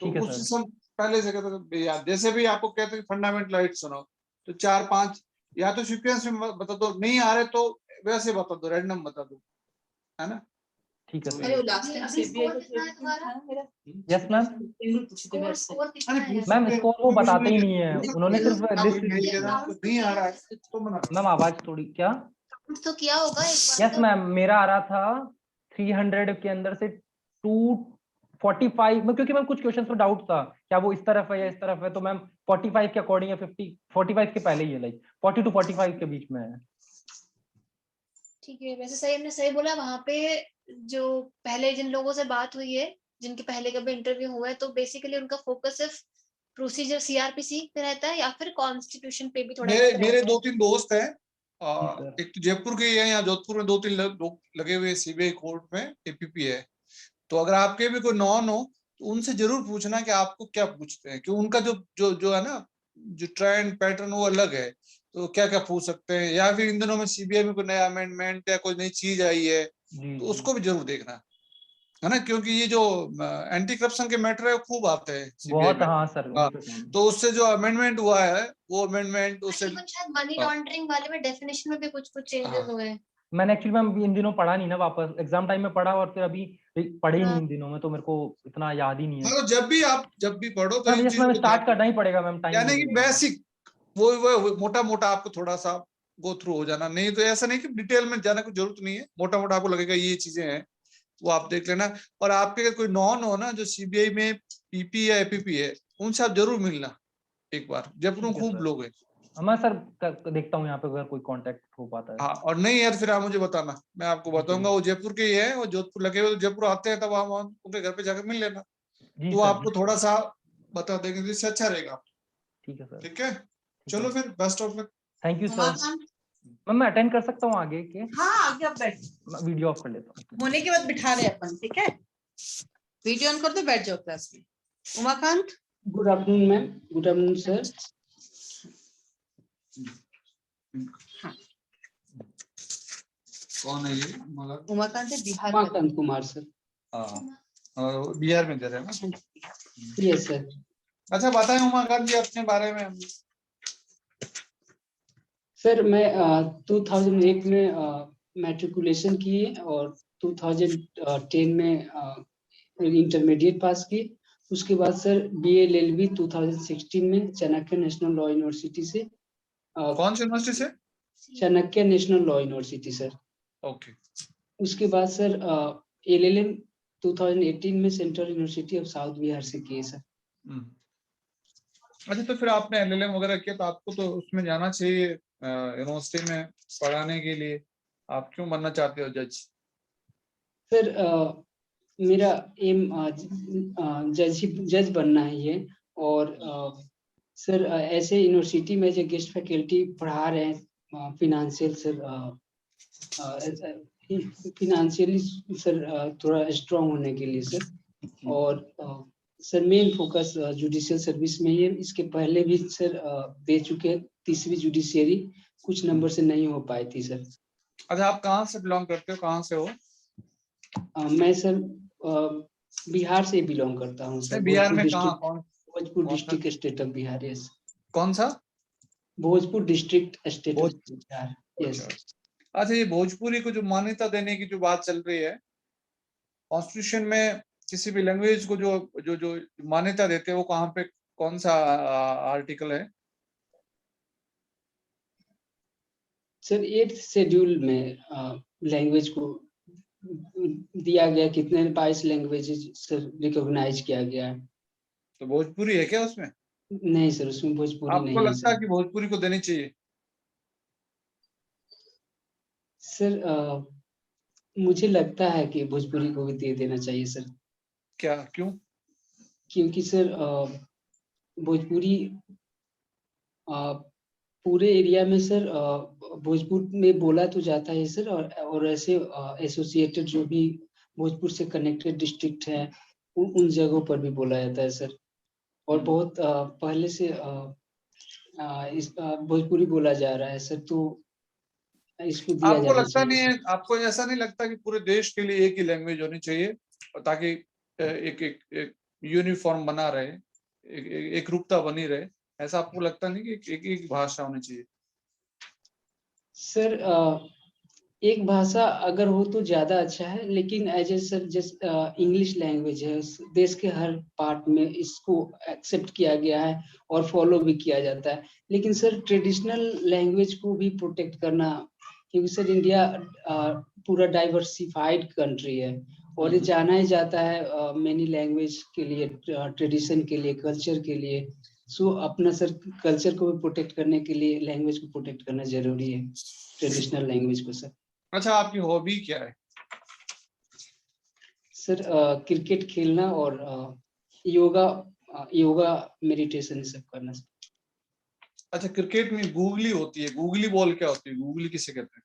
तो ठीक है उस सर। समय पहले से कहते थे यार, जैसे भी आपको कहते हैं फंडामेंटल राइट सुनो, तो 4-5 या तो सीक्वेंस में बता दो, नहीं आ रहे तो वैसे बता दो, रैंडम बता दो, है ना। ठीक है तो अरे सर। वो लास्ट टाइम अभी सीबीआई score का कितना है तुम्हारा? मेरा यस मैम। प्रेम्बुल पूछी थी वैसे। Score कितना अरे है? पूछ मैम सकते हैं, स्कोर वो कोई इशू बताते ही नहीं नहीं है, पूछ सकते उन्होंने हैं। सिर्फ आप लिस्ट। नहीं किया ना, आपको नहीं आ रहा है तो मना करो। मैम आवाज थोड़ी क्या। Count तो किया होगा एक बार यस तो। मैम, मेरा आ रहा था 300 के अंदर से 245 में, क्योंकि मैम कुछ क्वेश्चन पर डाउट था क्या वो इस तरफ है या इस तरफ है, तो मैम 45 के अकॉर्डिंग है, 45 के पहले ही है, लाइक 40 to 45 के बीच में है। ठीक है, वैसे सही हमने सही बोला। वहां पे जो पहले जिन लोगों से बात हुई है, जिनके पहले कभी इंटरव्यू हुआ है, तो बेसिकली उनका फोकस सिर्फ प्रोसीजर सीआरपीसी पे रहता है या फिर कॉन्स्टिट्यूशन पे भी थोड़ा मेरे बहुत मेरे रहता है? 2-3 दोस्त हैं, जी सर। एक तो जयपुर के ही है, यहाँ जोधपुर में 2-3 लोग लगे हुए सीबीआई कोर्ट में, एपीपी है। तो अगर आपके भी कोई नॉन हो तो उनसे जरूर पूछना कि आपको क्या पूछते हैं, क्यों उनका जो जो जो है ना, जो ट्रेंड पैटर्न वो अलग है, तो क्या क्या पूछ सकते हैं, या फिर इन दिनों में सीबीआई में कोई नया अमेंडमेंट या कोई नई चीज आई है जी तो जी। उसको भी जरूर देखना, है ना, क्योंकि ये जो एंटी करप्शन के मैटर है वो खूब आते हैं सीबीआई बहुत, में। हाँ सर हाँ, उन पे काम। तो उससे जो अमेंडमेंट हुआ है वो अमेंडमेंट उससे इवन शायद मनी हाँ। लॉन्ड्रिंग वाले में डेफिनेशन में भी कुछ कुछ चेंजेस हाँ। हुए हैं। मैंने एक्चुअली मैम इन दिनों पढ़ा नहीं ना, वापस एग्जाम टाइम में पढ़ा और फिर अभी पढ़े ही नहीं हाँ। इन दिनों में, तो मेरे को इतना याद ही नहीं है। मतलब जब भी पढ़ो तो मैम इन यस चीजों मैम, को ध्यान स्टार्ट करना ही पड़ेगा मैम, टाइम यानी नहीं कि लगेगा। बेसिक वो मोटा मोटा आपको थोड़ा सा गो थ्रू हो जाना, नहीं तो ऐसा नहीं कि डिटेल में जाने की जरूरत नहीं है, मोटा मोटा आपको लगेगा ये चीजें हैं वो आप देख लेना। और आपके अगर कोई नॉन हो ना जो सीबीआई में पीपी या एपीपी है, उनसे आप जरूर मिलना एक बार, जयपुर में ठीक है खूब सर। लोग हैं। मैं सर देखता हूँ यहाँ पे अगर कोई कांटेक्ट हो पाता है। हाँ, और नहीं यार फिर आप मुझे बताना, मैं आपको ठीक है बताऊंगा, वो जयपुर के ही है, वो जोधपुर लगे हुए, तो जयपुर आते हैं तब आप उनके घर पे जाकर मिल लेना, जी तो वो सर। आपको थोड़ा सा बता देंगे, तो इससे अच्छा रहेगा। ठीक है सर। ठीक है, ठीक चलो है, फिर best of luck. Thank you sir. Umakant, ma'am मैं अटेंड कर सकता हूँ आगे के, हाँ आगे आप बैठ, वीडियो ऑफ कर लेता हूँ। होने के बाद बिठा रहे अपन, ठीक है, वीडियो ऑन कर दो, बैठ जाओ क्लास में। Umakant, good afternoon ma'am. Good afternoon sir. कौन है ये मगर? उमाकांत है बिहार का। उमाकांत कुमार सर। और बिहार में दे रहे हैं ना। Yes sir. अच्छा बताएं उमाकांत जी अपने बारे में। सर मैं 2008 में मैट्रिकुलेशन किए और 2010 में इंटरमीडिएट पास की। उसके बाद सर BA-LLB 2016 में चाणक्य नेशनल लॉ यूनिवर्सिटी से। कौन सी यूनिवर्सिटी से? Chanakya national law university sir. Okay. उसके बाद सर LLM 2018 में central university of south Bihar से किए सर। अच्छा, तो फिर आपने एलएलएम वगैरह किया तो आपको तो उसमें जाना चाहिए यूनिवर्सिटी में पढ़ाने के लिए, आप क्यों बनना चाहते हो जज? सर मेरा एम जज बनना है ये। और सर ऐसे यूनिवर्सिटी में जो गेस्ट फैकल्टी पढ़ा रहे हैं फिनेंशियल सर, फिनेंशियली सर थोड़ा स्ट्रांग होने के लिए सर। और sir main focus judicial service में ही है। इसके पहले भी सर दे चुके, तीसरी जुडिशियरी कुछ नंबर से नहीं हो पाई थी सर। अच्छा, आप कहाँ से बिलोंग करते हो, कहाँ से हो? मैं सर बिहार से बिलोंग करता हूँ सर। बिहार में कहाँ, कौन भोजपुर कौन सा? District state of Bihar. Yes. कौन सा? Bhojpur district state of Bhoj- Bihar. Yes. अच्छा, ये भोजपुरी को जो मान्यता देने की जो बात चल रही है कॉन्स्टिट्यूशन में, किसी भी लैंग्वेज को जो जो जो मान्यता देते हैं वो कहाँ पे, कौन सा आर्टिकल है? सर 8th शेड्यूल में लैंग्वेज को दिया गया, कितने 22 लैंग्वेजेस सर रिकॉग्नाइज किया गया है। तो भोजपुरी है क्या उसमें? नहीं सर, उसमें भोजपुरी आपको नहीं है लगता है सर। कि भोजपुरी को देनी चाहिए? सर मुझे लगता है कि भोजपुरी को भी दे देना चाहिए सर। क्या, क्यों? क्योंकि सर भोजपुरी पूरे एरिया में सर भोजपुर में बोला तो जाता है सर, और ऐसे एसोसिएटेड जो भी भोजपुर से कनेक्टेड डिस्ट्रिक्ट है उन जगहों पर भी बोला जाता है सर। और बहुत पहले से इस भोजपुरी बोला जा रहा है सर, तो इसको दिया आपको जाना लगता नहीं चाहिए है, आपको ऐसा नहीं लगता कि पूरे देश के लिए एक ही लैंग्वेज होनी चाहिए ताकि एक यूनिफॉर्म बना रहे, एक रूपता बनी रहे? ऐसा आपको लगता नहीं कि एक भाषा होनी चाहिए? सर एक भाषा अगर हो तो ज्यादा अच्छा है, लेकिन एज ए सर जैसे इंग्लिश लैंग्वेज है, देश के हर पार्ट में इसको एक्सेप्ट किया गया है और फॉलो भी किया जाता है। लेकिन सर ट्रेडिशनल लैंग्वेज को भी प्रोटेक्ट करना, क्योंकि सर इंडिया पूरा डाइवर्सिफाइड कंट्री है और ये जाना ही जाता है मेनी लैंग्वेज के लिए, ट्रेडिशन के लिए, कल्चर के लिए। सो अपना सर कल्चर को भी प्रोटेक्ट करने के लिए लैंग्वेज को प्रोटेक्ट करना जरूरी है, ट्रेडिशनल लैंग्वेज को सर। अच्छा, आपकी हॉबी क्या है? सर क्रिकेट खेलना और योगा मेडिटेशन सब करना सर। अच्छा, क्रिकेट में गूगली होती है, गूगली बॉल क्या होती है? गूगली किसे कहते हैं?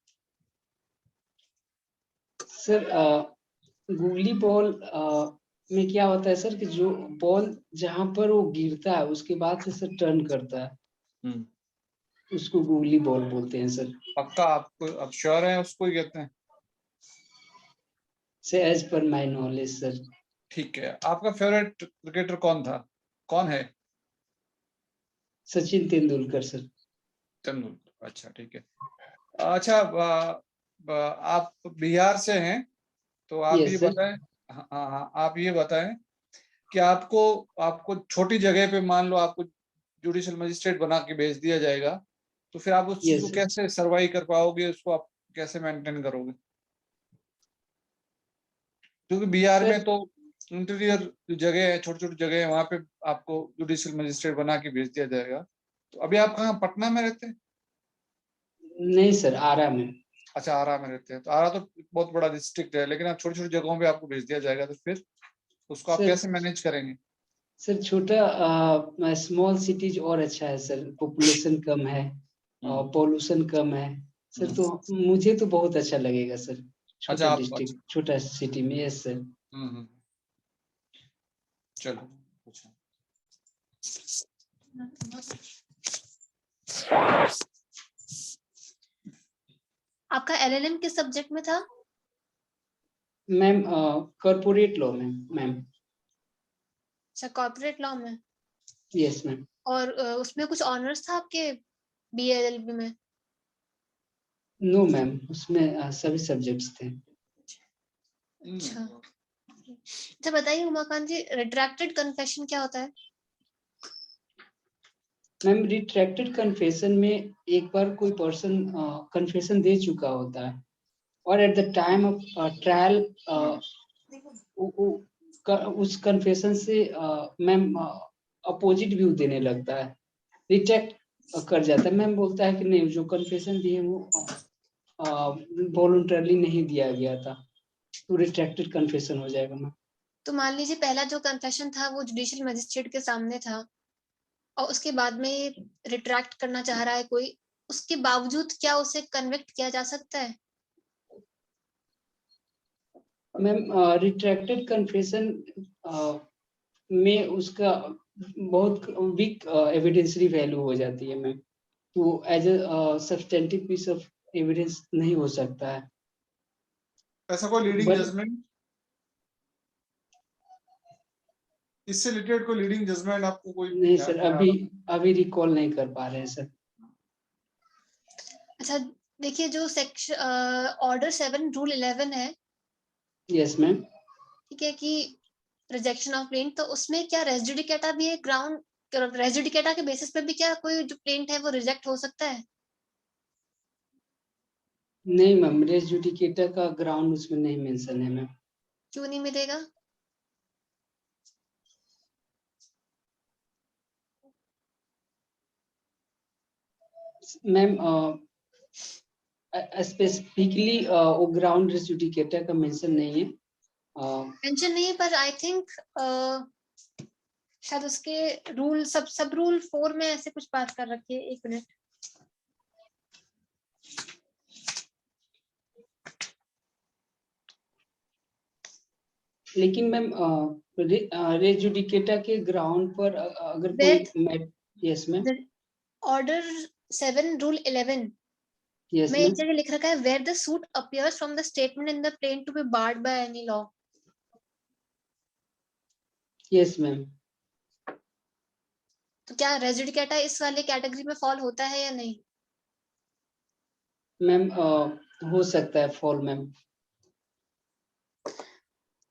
सर गूगली बॉल में क्या होता है सर कि जो बॉल जहां पर वो गिरता है उसके बाद से सर टर्न करता है, उसको गूगली बॉल बोलते हैं सर। पक्का आप श्योर हैं उसको ही कहते हैं? से as per my knowledge sir. ठीक है। आपका फेवरेट क्रिकेटर कौन था, कौन है? सचिन तेंदुलकर सर। तेंदुलकर, अच्छा ठीक है। अच्छा, आप बिहार से हैं तो आप यस ये सर। बताएं, हाँ हाँ, आप ये बताएं कि आपको आपको छोटी जगह पे मान लो आपको जुडिशियल मजिस्ट्रेट बना के भेज दिया जाएगा, तो फिर आप उस चीज को यस सर। कैसे सर्वाइव कर पाओगे, उसको आप कैसे मेंटेन करोगे? क्योंकि बिहार में सर तो इंटीरियर जो जगह है, छोटी छोटी जगह है, वहां पे आपको जुडिशियल मजिस्ट्रेट बना के भेज दिया जाएगा। तो अभी आप कहाँ, पटना में रहते हैं? नहीं सर, आरा में। अच्छा, आरा में रहते हैं। तो आरा तो बहुत बड़ा डिस्ट्रिक्ट है, लेकिन आप छोटी छोटी जगहों पे आपको भेज दिया जाएगा, तो फिर उसको आप सर कैसे मैनेज करेंगे? सर छोटा स्मॉल सिटीज और अच्छा है सर, पॉपुलेशन कम है और पॉल्यूशन कम है सर, तो मुझे तो बहुत अच्छा लगेगा सर, अच्छा, छोटा आप अच्छा, डिस्ट्रिक्ट छोटा सिटी में। Yes sir. चलो अच्छा। आपका एलएलएम किस सब्जेक्ट में था? मैम कॉर्पोरेट लॉ में मैम। अच्छा, कॉर्पोरेट लॉ में। Yes ma'am. और उसमें कुछ ऑनर्स था आपके बीएलएलबी में? नो मैम, उसमें सभी सब्जेक्ट्स थे। अच्छा, अच्छा बताइए उमाकांत जी, रिट्रैक्टेड कन्फेशन क्या होता है? मैम रिट्रैक्टेड कन्फेशन में एक बार कोई पर्सन कन्फेशन दे चुका होता है और at the time of trial उस कन्फेशन से मैम अपोजिट व्यू देने लगता है, रिट्रैक्ट कर जाता है। मैम बोलता है कि नहीं, जो कन्फेशन दिए वो वॉलंटरली नहीं दिया गया था, तो रिट्रैक्टेड कन्फेशन हो जाएगा मैम। तो मान लीजिए पहला जो कन्फेशन था वो जुडिशियल मजिस्ट्रेट के सामने था और उसके बाद में रिट्रैक्ट करना चाह रहा है कोई, उसके बावजूद क्या उसे कन्विक्ट किया जा सकता है? मैम रिट्रैक्टेड कन्फेशन में उसका बहुत वीक एविडेंसरी वैल्यू हो जाती है मैम, तो as a substantive piece of evidence नहीं हो सकता है। ऐसा कोई लीडिंग बट जजमेंट, इससे रिलेटेड कोई लीडिंग जजमेंट आपको कोई नहीं ध्यान सर, में आ अभी रहा? अभी रिकॉल नहीं कर पा रहे हैं सर। अच्छा, देखिए जो सेक्शन ऑर्डर 7 रूल 11 है, यस मैम। ठीक है, कि रिजेक्शन ऑफ प्लेंट, तो उसमें क्या रेस जुडिकेटा भी है? ग्राउंड रेस जुडिकेटा के बेसिस पे भी क्या कोई जो प्लेंट है वो रिजेक्ट हो सकता है? नहीं मैम, रेस जुडिकेटा का ग्राउंड उसमें नहीं मेंशन है मैम। क्यों नहीं मिलेगा? मैम स्पेसिफिकली वो ग्राउंड रेस जुडिकेटा का मेंशन नहीं है। मेंशन नहीं है, पर आई थिंक शायद उसके रूल सब रूल 4 में ऐसे कुछ बात कर रखी है। एक मिनट, लेकिन मैम रे जुडिकेटा के ग्राउंड पर अगर That- कोई yes ma'am Order 7 Rule 11 yes में एक मैम जगह लिख रखा है where the suit appears from the statement in the plain to be barred by any law. Yes ma'am तो क्या रेजुडिकेटा इस वाले कैटेगरी में फॉल होता है या नहीं? मैम हो सकता है फॉल मैम।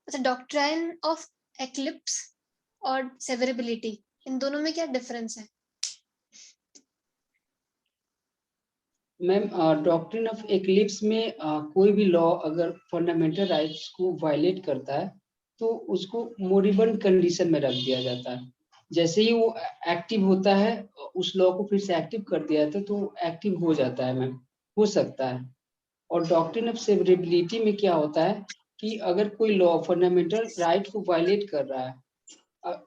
अच्छा, डॉक्ट्राइन ऑफ एक्लिप्स और सेवरेबिलिटी, इन दोनों में क्या डिफरेंस है? मैम डॉक्ट्रिन ऑफ एक्लिप्स में कोई भी लॉ अगर फंडामेंटल राइट्स को वायलेट करता है तो उसको मोरिबंड कंडीशन में रख दिया जाता है। जैसे ही वो एक्टिव होता है उस लॉ को फिर से एक्टिव कर दिया जाता है तो एक्टिव हो जाता है मैम, हो सकता है। और डॉक्ट्रिन ऑफ सेवरेबिलिटी में क्या होता है कि अगर कोई लॉ फंडामेंटल राइट को वायलेट कर रहा है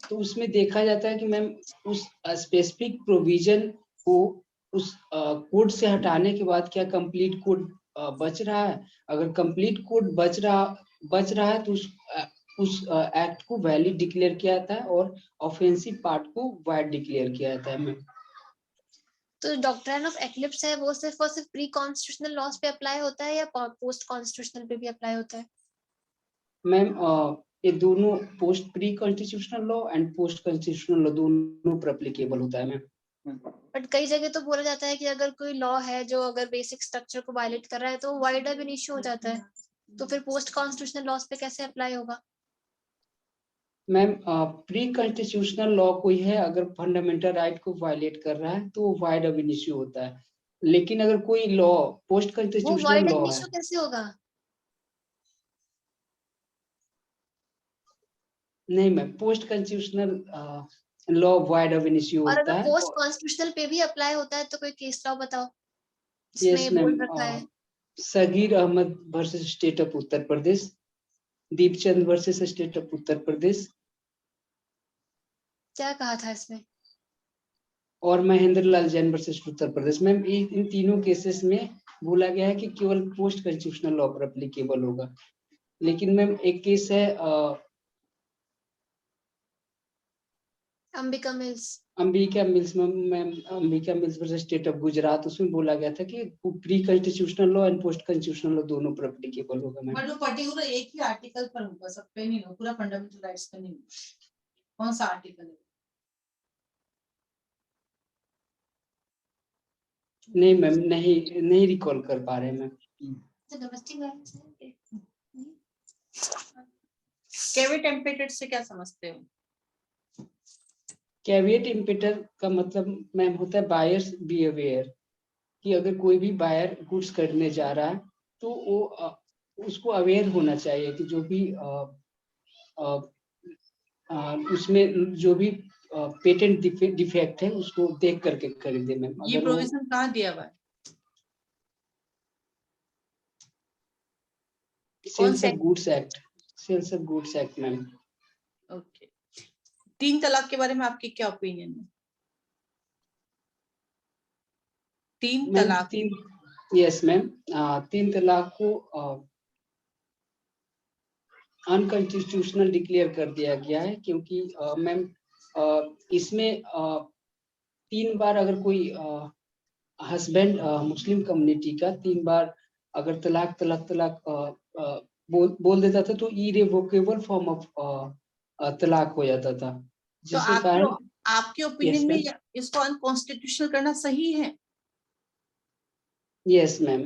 तो उसमें देखा जाता है कि मैम उस स्पेसिफिक प्रोविजन को उस कोड से हटाने के बाद क्या कंप्लीट कोड बच रहा है। अगर कंप्लीट कोड बच रहा है तो उस एक्ट को वैलिड डिक्लेयर किया जाता है और ऑफेंसिव पार्ट को वाइड डिक्लेयर किया जाता है मैम। तो डॉक्ट्राइन ऑफ एक्लिप्स है वो सिर्फ और सिर्फ प्री कॉन्स्टिट्यूशनल लॉज पे अप्लाई होता है या पोस्ट कॉन्स्टिट्यूशनल पे भी अप्लाई होता है? मैम ये दोनों post pre constitutional law and post constitutional law दोनों पर एप्लीकेबल होता है मैम। बट कई जगह तो बोला जाता है कि अगर कोई लॉ है जो अगर बेसिक स्ट्रक्चर को वायलेट कर रहा है तो वाइड अब इशू हो जाता है, तो फिर पोस्ट कॉन्स्टिट्यूशनल लॉज पे कैसे अप्लाई होगा? मैम प्री कॉन्स्टिट्यूशनल लॉ कोई है अगर फंडामेंटल राइट को वायलेट कर रहा है तो वाइड अब इशू होता है। लेकिन अगर कोई लॉ पोस्ट वो कॉन्स्टिट्यूशनल वाइड लॉ है इशू कैसे होगा? नहीं ma'am, post constitutional law wide अब इशू और होता अगर है। पोस्ट कॉन्स्टिट्यूशनल पे भी अप्लाई होता है तो कोई केस लॉ बताओ यस जिसमें मैम, बोल रखा है। Sagir Ahmed versus state of Uttar Pradesh, Deepchand versus state of Uttar Pradesh क्या कहा था इसमें? और महेंद्र लाल जैन वर्सेस उत्तर प्रदेश। मैम इन तीनों केसेस में बोला गया है कि केवल पोस्ट कॉन्स्टिट्यूशनल लॉ पर एप्लीकेबल होगा। लेकिन मैम एक केस है Ambika Mills ma'am Ambika Mills versus state of Gujarat, उसमें बोला गया था कि pre constitutional law and post constitutional law दोनों पर एप्लीकेबल होगा मैम। बट वो पर्टिकुलर एक ही आर्टिकल पर होगा, सब पे नहीं होगा, पूरा फंडामेंटल राइट्स पे नहीं होगा। कौन सा आर्टिकल है? नहीं मैम, नहीं रिकॉल कर पा रहे मैम। डोमेस्टिक वायलेंस है। कैविट टेम्परेचर से क्या समझते हो? कैविएट इम्पेटर का मतलब मैम होता है बायर्स बी अवेयर, कि अगर कोई भी बायर गुड्स खरीदने जा रहा है तो वो उसको अवेयर होना चाहिए कि जो भी उसमें जो भी पेटेंट डिफेक्ट है उसको देख करके खरीदे मैम। ये अगर प्रोविजन कहाँ दिया हुआ है? Sales of goods act ma'am. Okay, 3 तलाक के बारे में आपकी क्या ओपिनियन है? 3 तलाक। यस मैम, 3 तलाक को अनकॉन्स्टिट्यूशनल डिक्लेयर कर दिया गया है क्योंकि मैम इसमें 3 बार अगर कोई हस्बैंड मुस्लिम कम्युनिटी का 3 बार अगर तलाक बोल देता था तो इरेवोकेबल फॉर्म ऑफ तलाक हो जाता था, तो जिसके कारण आपके ओपिनियन में इसको अनकॉन्स्टिट्यूशनल करना सही है? यस मैम,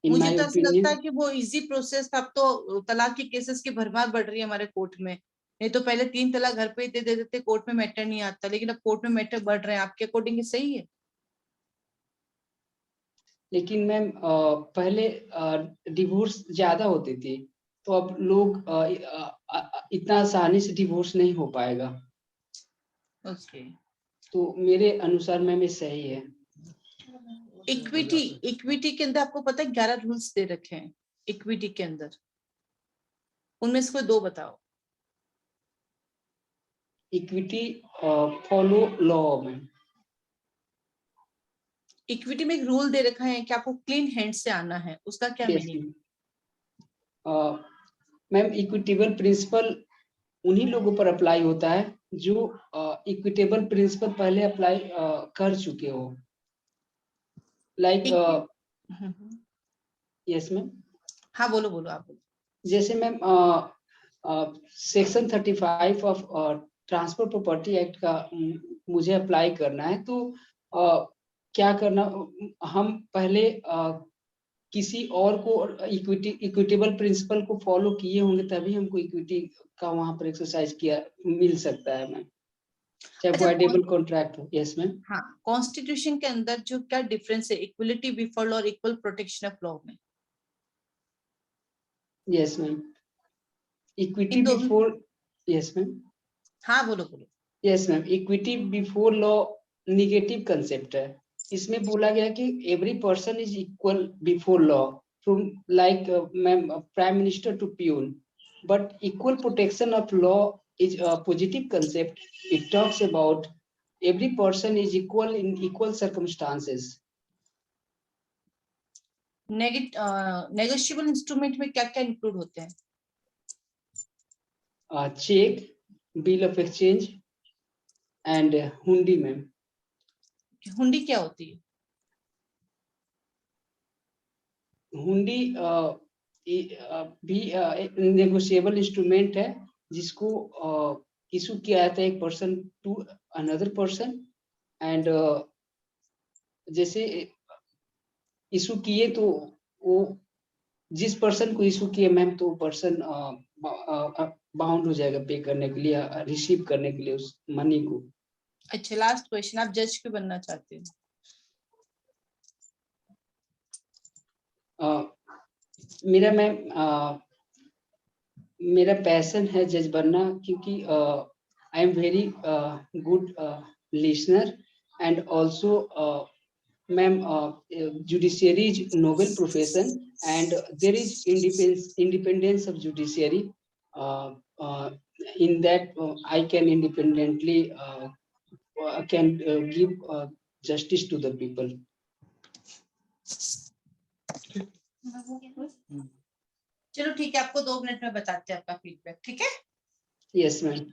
इन मुझे माय तो ऐसा ओपिनियन लगता है कि वो इजी प्रोसेस था। अब तो तलाक के केसेस की भरमार बढ़ रही है हमारे कोर्ट में। नहीं तो पहले 3 तलाक घर पे ही दे देते, कोर्ट में मैटर नहीं आता, लेकिन अब कोर्ट में मैटर बढ़ रहे हैं। आपके अकॉर्डिंग सही है? लेकिन मैम पहले डिवोर्स ज्यादा होती थी तो अब लोग इतना आसानी से डिवोर्स नहीं हो पाएगा। ओके। तो मेरे अनुसार मैम ये सही है। इक्विटी के अंदर आपको पता है 11 रूल्स दे रखे हैं इक्विटी के अंदर, उनमें से कोई 2 बताओ। Equity follow law ma'am. Equity में एक रूल दे रखा है कि आपको क्लीन हैंड से आना है, उसका क्या मीनिंग? मैम इक्विटेबल प्रिंसिपल उन्हीं लोगों पर अप्लाई होता है जो इक्विटेबल प्रिंसिपल पहले अप्लाई कर चुके हो। Like yes ma'am. हाँ बोलो बोलो आप बोलो। जैसे ma'am section 35 of transfer property act का मुझे अप्लाई करना है, तो क्या करना, हम पहले किसी और को इक्विटेबल प्रिंसिपल को फॉलो किए होंगे तभी हमको इक्विटी का वहां पर एक्सरसाइज किया मिल सकता है मैम, चाहे अच्छा, वॉइडेबल कॉन्ट्रैक्ट हो। Yes ma'am. हाँ, कॉन्स्टिट्यूशन के अंदर जो क्या डिफरेंस है इक्वलिटी बिफोर लॉ और इक्वल प्रोटेक्शन ऑफ लॉ में? Yes ma'am. इक्विटी इन दोनों, बिफोर, यस मैम। हाँ बोलो बोलो। Yes ma'am, equity before law negative concept है। इसमें बोला गया कि every person is equal before law, from like ma'am prime minister to peon, but equal protection of law is a positive concept. It talks about every person is equal in equal circumstances. Negotiable instrument में क्या क्या include होते हैं? Cheque, bill of exchange and hundi ma'am. Hundi क्या होती है? हुंडी भी नेगोशिएबल इंस्ट्रूमेंट है जिसको इशू किया जाता है एक person to another person, and जैसे इशू किए तो वो जिस पर्सन को इशू किए मैम, तो पर्सन बाउंड हो जाएगा पे करने के लिए, रिसीव करने के लिए उस मनी को। अच्छा, लास्ट क्वेश्चन, आप जज क्यों बनना चाहते हो? मेरा मैम मेरा पैशन है जज बनना, क्योंकि I am very good listener, and also ma'am judiciary is noble profession and there is independence of judiciary. In that I can independently can give justice to the people. चलो ठीक है, आपको 2 minute में बताते हैं आपका फीडबैक, ठीक है? Yes ma'am.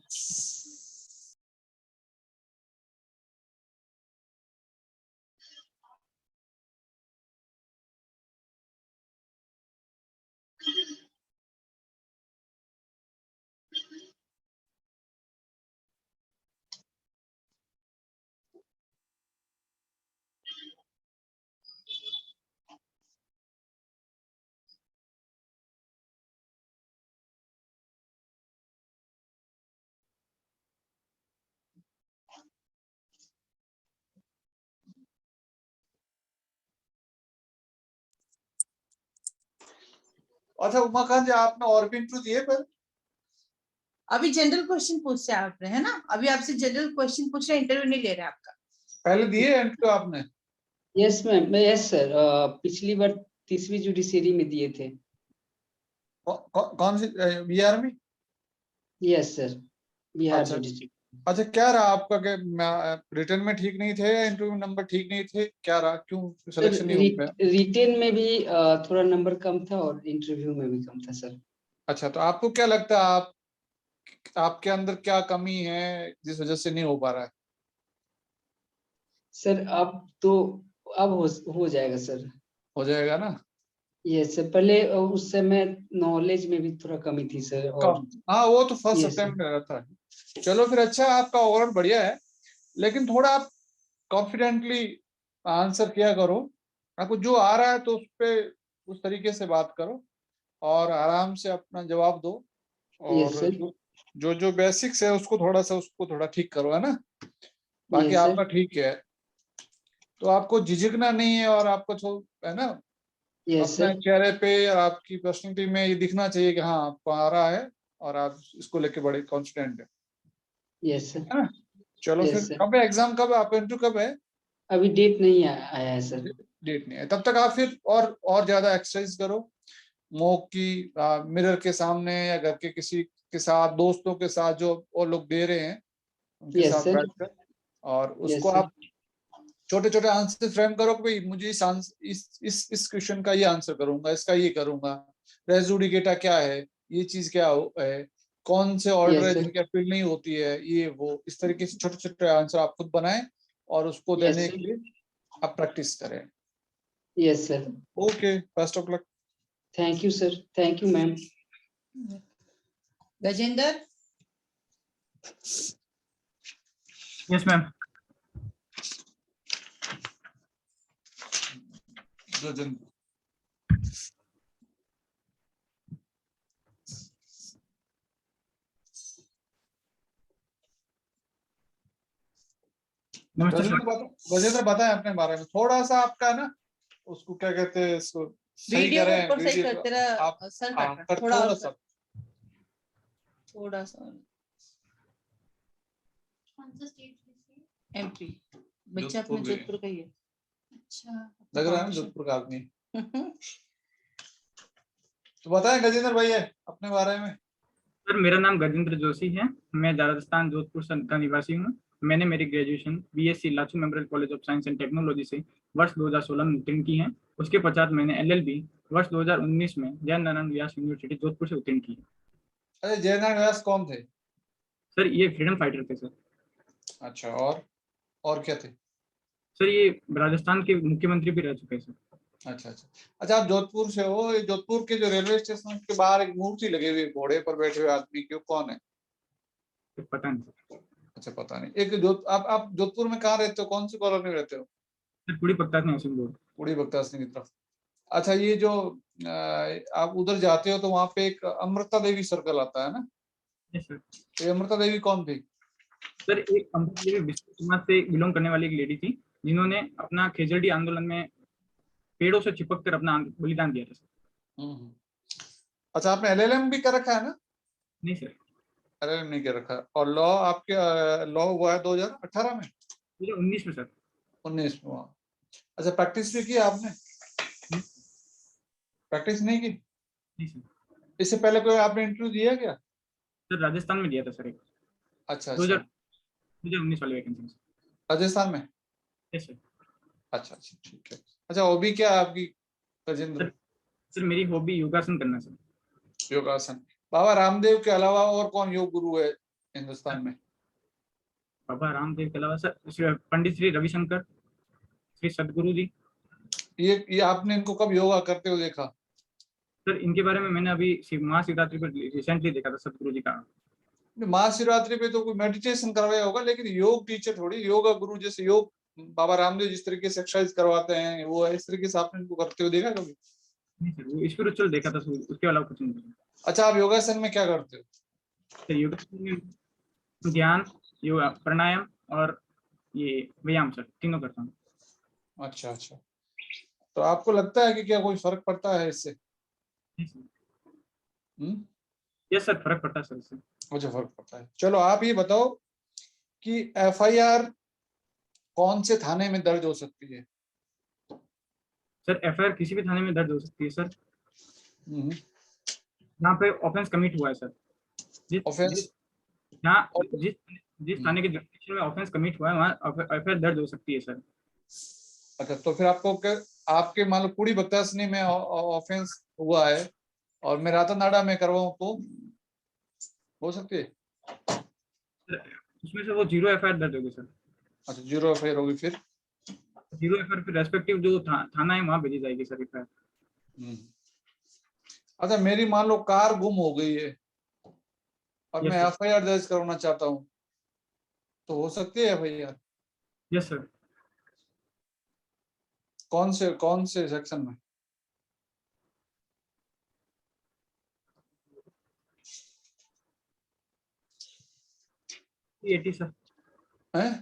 अच्छा उमाकांत जी, आपने और भी इंटरव्यू दिए पर? अभी जनरल क्वेश्चन पूछते हैं आप, है ना? अभी आपसे जनरल क्वेश्चन पूछ रहे हैं, इंटरव्यू नहीं ले रहे आपका। पहले दिए इंटरव्यू आपने? यस मैम, यस सर, पिछली बार तीसरी जुडिशियरी में दिए थे। कौन सी, बिहार में? यस सर, बिहार अच्छा जुडिशियरी। अच्छा, क्या रहा आपका? कि रिटर्न में ठीक नहीं थे या इंटरव्यू नंबर ठीक नहीं थे, क्या रहा, क्यों सिलेक्शन नहीं हो पाया? रिटेन में भी थोड़ा नंबर कम था और इंटरव्यू में भी कम था सर। अच्छा, तो आपको क्या लगता है, आपके अंदर क्या कमी है जिस वजह से नहीं हो पा रहा है? सर अब हो जाएगा सर। हो जाएगा ना? यस सर, पहले उस समय नॉलेज में भी थोड़ा कमी थी सर। और कम, हाँ वो तो फर्स्ट Yes, अटेम्प्ट में रहता है। चलो फिर, अच्छा आपका ओवरऑल बढ़िया है, लेकिन थोड़ा आप कॉन्फिडेंटली आंसर किया करो। आपको जो आ रहा है तो उस पे उस तरीके से बात करो और आराम से अपना जवाब दो। Yes, और sir. जो बेसिक्स है उसको थोड़ा ठीक करो, है ना? बाकी Yes, sir. आपका ठीक है, तो आपको झिझकना नहीं है और आपको है ना, Yes, अपने sir. चेहरे पे और आपकी पर्सनैलिटी में ये दिखना चाहिए कि हाँ आपको आ रहा है और आप इसको लेके बड़े कॉन्फिडेंट है। Yes, sir. है ना? चलो Yes, फिर, sir. कब है एग्जाम, कब है आपका इंटरव्यू, कब है? अभी डेट नहीं आया है सर। डेट नहीं है, तब तक आप फिर और ज्यादा एक्सरसाइज करो, मॉक की, मिरर के सामने या घर के किसी के साथ, दोस्तों के साथ जो और लोग दे रहे हैं उनके Yes, साथ sir. बैठकर, और उसको Yes, sir. आप छोटे छोटे आंसर फ्रेम करो कि भाई मुझे इस क्वेश्चन का ये आंसर करूंगा, इसका ये करूंगा, रेस जुडिकेटा क्या है, ये चीज क्या है, कौन से ऑर्डर है sir. जिनकी अपील नहीं होती है, ये वो इस तरीके से छोटे छोटे आंसर आप खुद बनाएं और उसको Yes, देने sir. के लिए आप प्रैक्टिस करें। Yes, sir. Okay, best of luck. Thank you, sir. Thank you, ma'am. Gajendra, yes ma'am. नमस्ते सर। गजेंद्र बताएं अपने बारे में थोड़ा सा, आपका ना उसको क्या कहते हैं, इसको सही वीडियो को करें, ऊपर सही वीडियो कर, तेरा आप सर हाँ, कट कर थोड़ा और सा थोड़ा सा कौन सा स्टेट से? एमपी, बच्चा अपने जोधपुर जोधपुर का ही है। अच्छा, लग रहा है ना जोधपुर का आदमी। तो बताएं गजेंद्र भैया अपने बारे में। सर मेरा नाम गजेंद्र जोशी है, मैं राजस्थान जोधपुर का निवासी हूँ। मैंने मेरी graduation BSc Lachoo memorial college of science and technology से वर्ष 2016 में उत्तीर्ण की है। उसके पश्चात मैंने एलएलबी वर्ष 2019 में जय नारायण व्यास यूनिवर्सिटी जोधपुर से उत्तीर्ण की है। अरे जयनारायण व्यास कौन थे? सर ये फ्रीडम फाइटर थे सर। अच्छा, और क्या थे? सर ये राजस्थान के मुख्यमंत्री भी रह चुके हैं सर। अच्छा अच्छा अच्छा, आप जोधपुर से हो। ये जोधपुर के जो रेलवे स्टेशन के बाहर एक मूर्ति लगी हुई है घोड़े पर बैठे हुए आदमी की, वो कौन है? तो पता नहीं सर। अच्छा, पता नहीं। एक आप जोधपुर में कहाँ रहते हो, कौन सी कॉलोनी में रहते हो? सर पूरी पत्ता नहीं हाउसिंग बोर्ड। पूरी भक्ता सिंह की तरफ। अच्छा, ये जो आप उधर जाते हो तो वहां पे एक अमृता देवी सर्कल आता है ना? Yes sir. ये अमृता देवी कौन थी? सर एक अमृता देवी विश्व समाज से बिलोंग करने वाली एक लेडी थी, जिन्होंने अपना खेजड़ी आंदोलन में पेड़ों से चिपक कर अपना बलिदान दिया था सर। अच्छा, आपने एलएलएम भी कर रखा है ना? नहीं सर। एलएलएम नहीं कर रखा। और लॉ आपके लॉ हुआ है 2018 में? 2019 में सर। 19 में हुआ। अच्छा, प्रैक्टिस भी की आपने? प्रैक्टिस नहीं की? नहीं सर। इससे पहले कोई आपने इंटरव्यू दिया क्या? सर राजस्थान में दिया था सर एक। अच्छा 2019 वाली वैकेंसी। राजस्थान में? Yes sir. अच्छा अच्छा, ठीक है। अच्छा, हॉबी क्या है आपकी गजेंद्र? सर मेरी हॉबी योगासन करना सर। योगासन। बाबा रामदेव के अलावा और कौन योग गुरु है हिंदुस्तान में? बाबा रामदेव के अलावा सर पंडित श्री रविशंकर, श्री सदगुरु जी। ये आपने इनको कब योगा करते हुए देखा? सर इनके बारे में मैंने अभी महाशिवरात्रि पर रिसेंटली देखा था सदगुरु जी का। महाशिवरात्रि पे तो कोई मेडिटेशन करवाया होगा, लेकिन योग टीचर थोड़ी, योगा गुरु जैसे योग बाबा रामदेव जिस तरीके से एक्सरसाइज करवाते हैं वो है, इस तरीके से आपने इनको करते हुए देखा कभी? नहीं सर, वो स्पिरिचुअल देखा था सर, उसके अलावा कुछ नहीं। अच्छा, आप योगासन में क्या करते हो? सर योगासन में ध्यान, योगा, प्राणायाम और ये व्यायाम सर तीनों करता हूँ। अच्छा अच्छा, तो आपको लगता है कि क्या कोई फर्क पड़ता है इससे? यस सर, फर्क पड़ता है सर इससे। मुझे फर्क पड़ता है। चलो आप ये बताओ कि एफआईआर कौन से थाने में दर्ज हो सकती है? सर एफआईआर किसी भी थाने में दर्ज हो सकती है सर, यहाँ पे ऑफेंस कमिट हुआ है सर। ऑफेंस जिस थाने के जुरिडिक्शन में ऑफेंस कमिट हुआ है वहाँ एफआईआर दर्ज हो सकती है सर। अच्छा, तो फिर आपके मान लो पूरी बत्तासनी में ऑफेंस हुआ है और मैं रातानाडा में करवाऊं तो हो सकती है? उसमें से वो 0 एफआईआर दर्ज होगी सर। अच्छा, 0 एफआईआर होगी, फिर 0 एफआईआर फिर रेस्पेक्टिव जो थाना है वहाँ भेजी जाएगी सर एफआईआर। अच्छा, मेरी मान लो कार गुम हो गई है और Yes, मैं sir. एफआईआर दर्ज करवाना चाहता हूँ तो हो सकती है एफआईआर? Yes sir. कौन से सेक्शन में? सर हैं?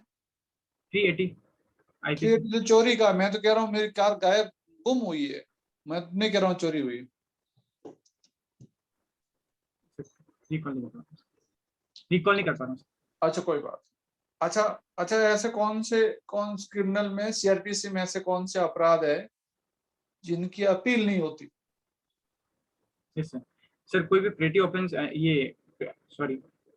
380 ये तो चोरी का, मैं तो कह रहा हूँ मेरी कार गायब गुम हुई है, मैं नहीं कह रहा हूँ चोरी हुई। रिकॉल नहीं कर पा रहा हूँ। अच्छा, कोई बात। अच्छा, ऐसे कौन क्रिमिनल में, सीआरपीसी में ऐसे कौन से अपराध है जिनकी अपील नहीं होती? Yes sir. सर कोई भी पेटी ऑफेंस,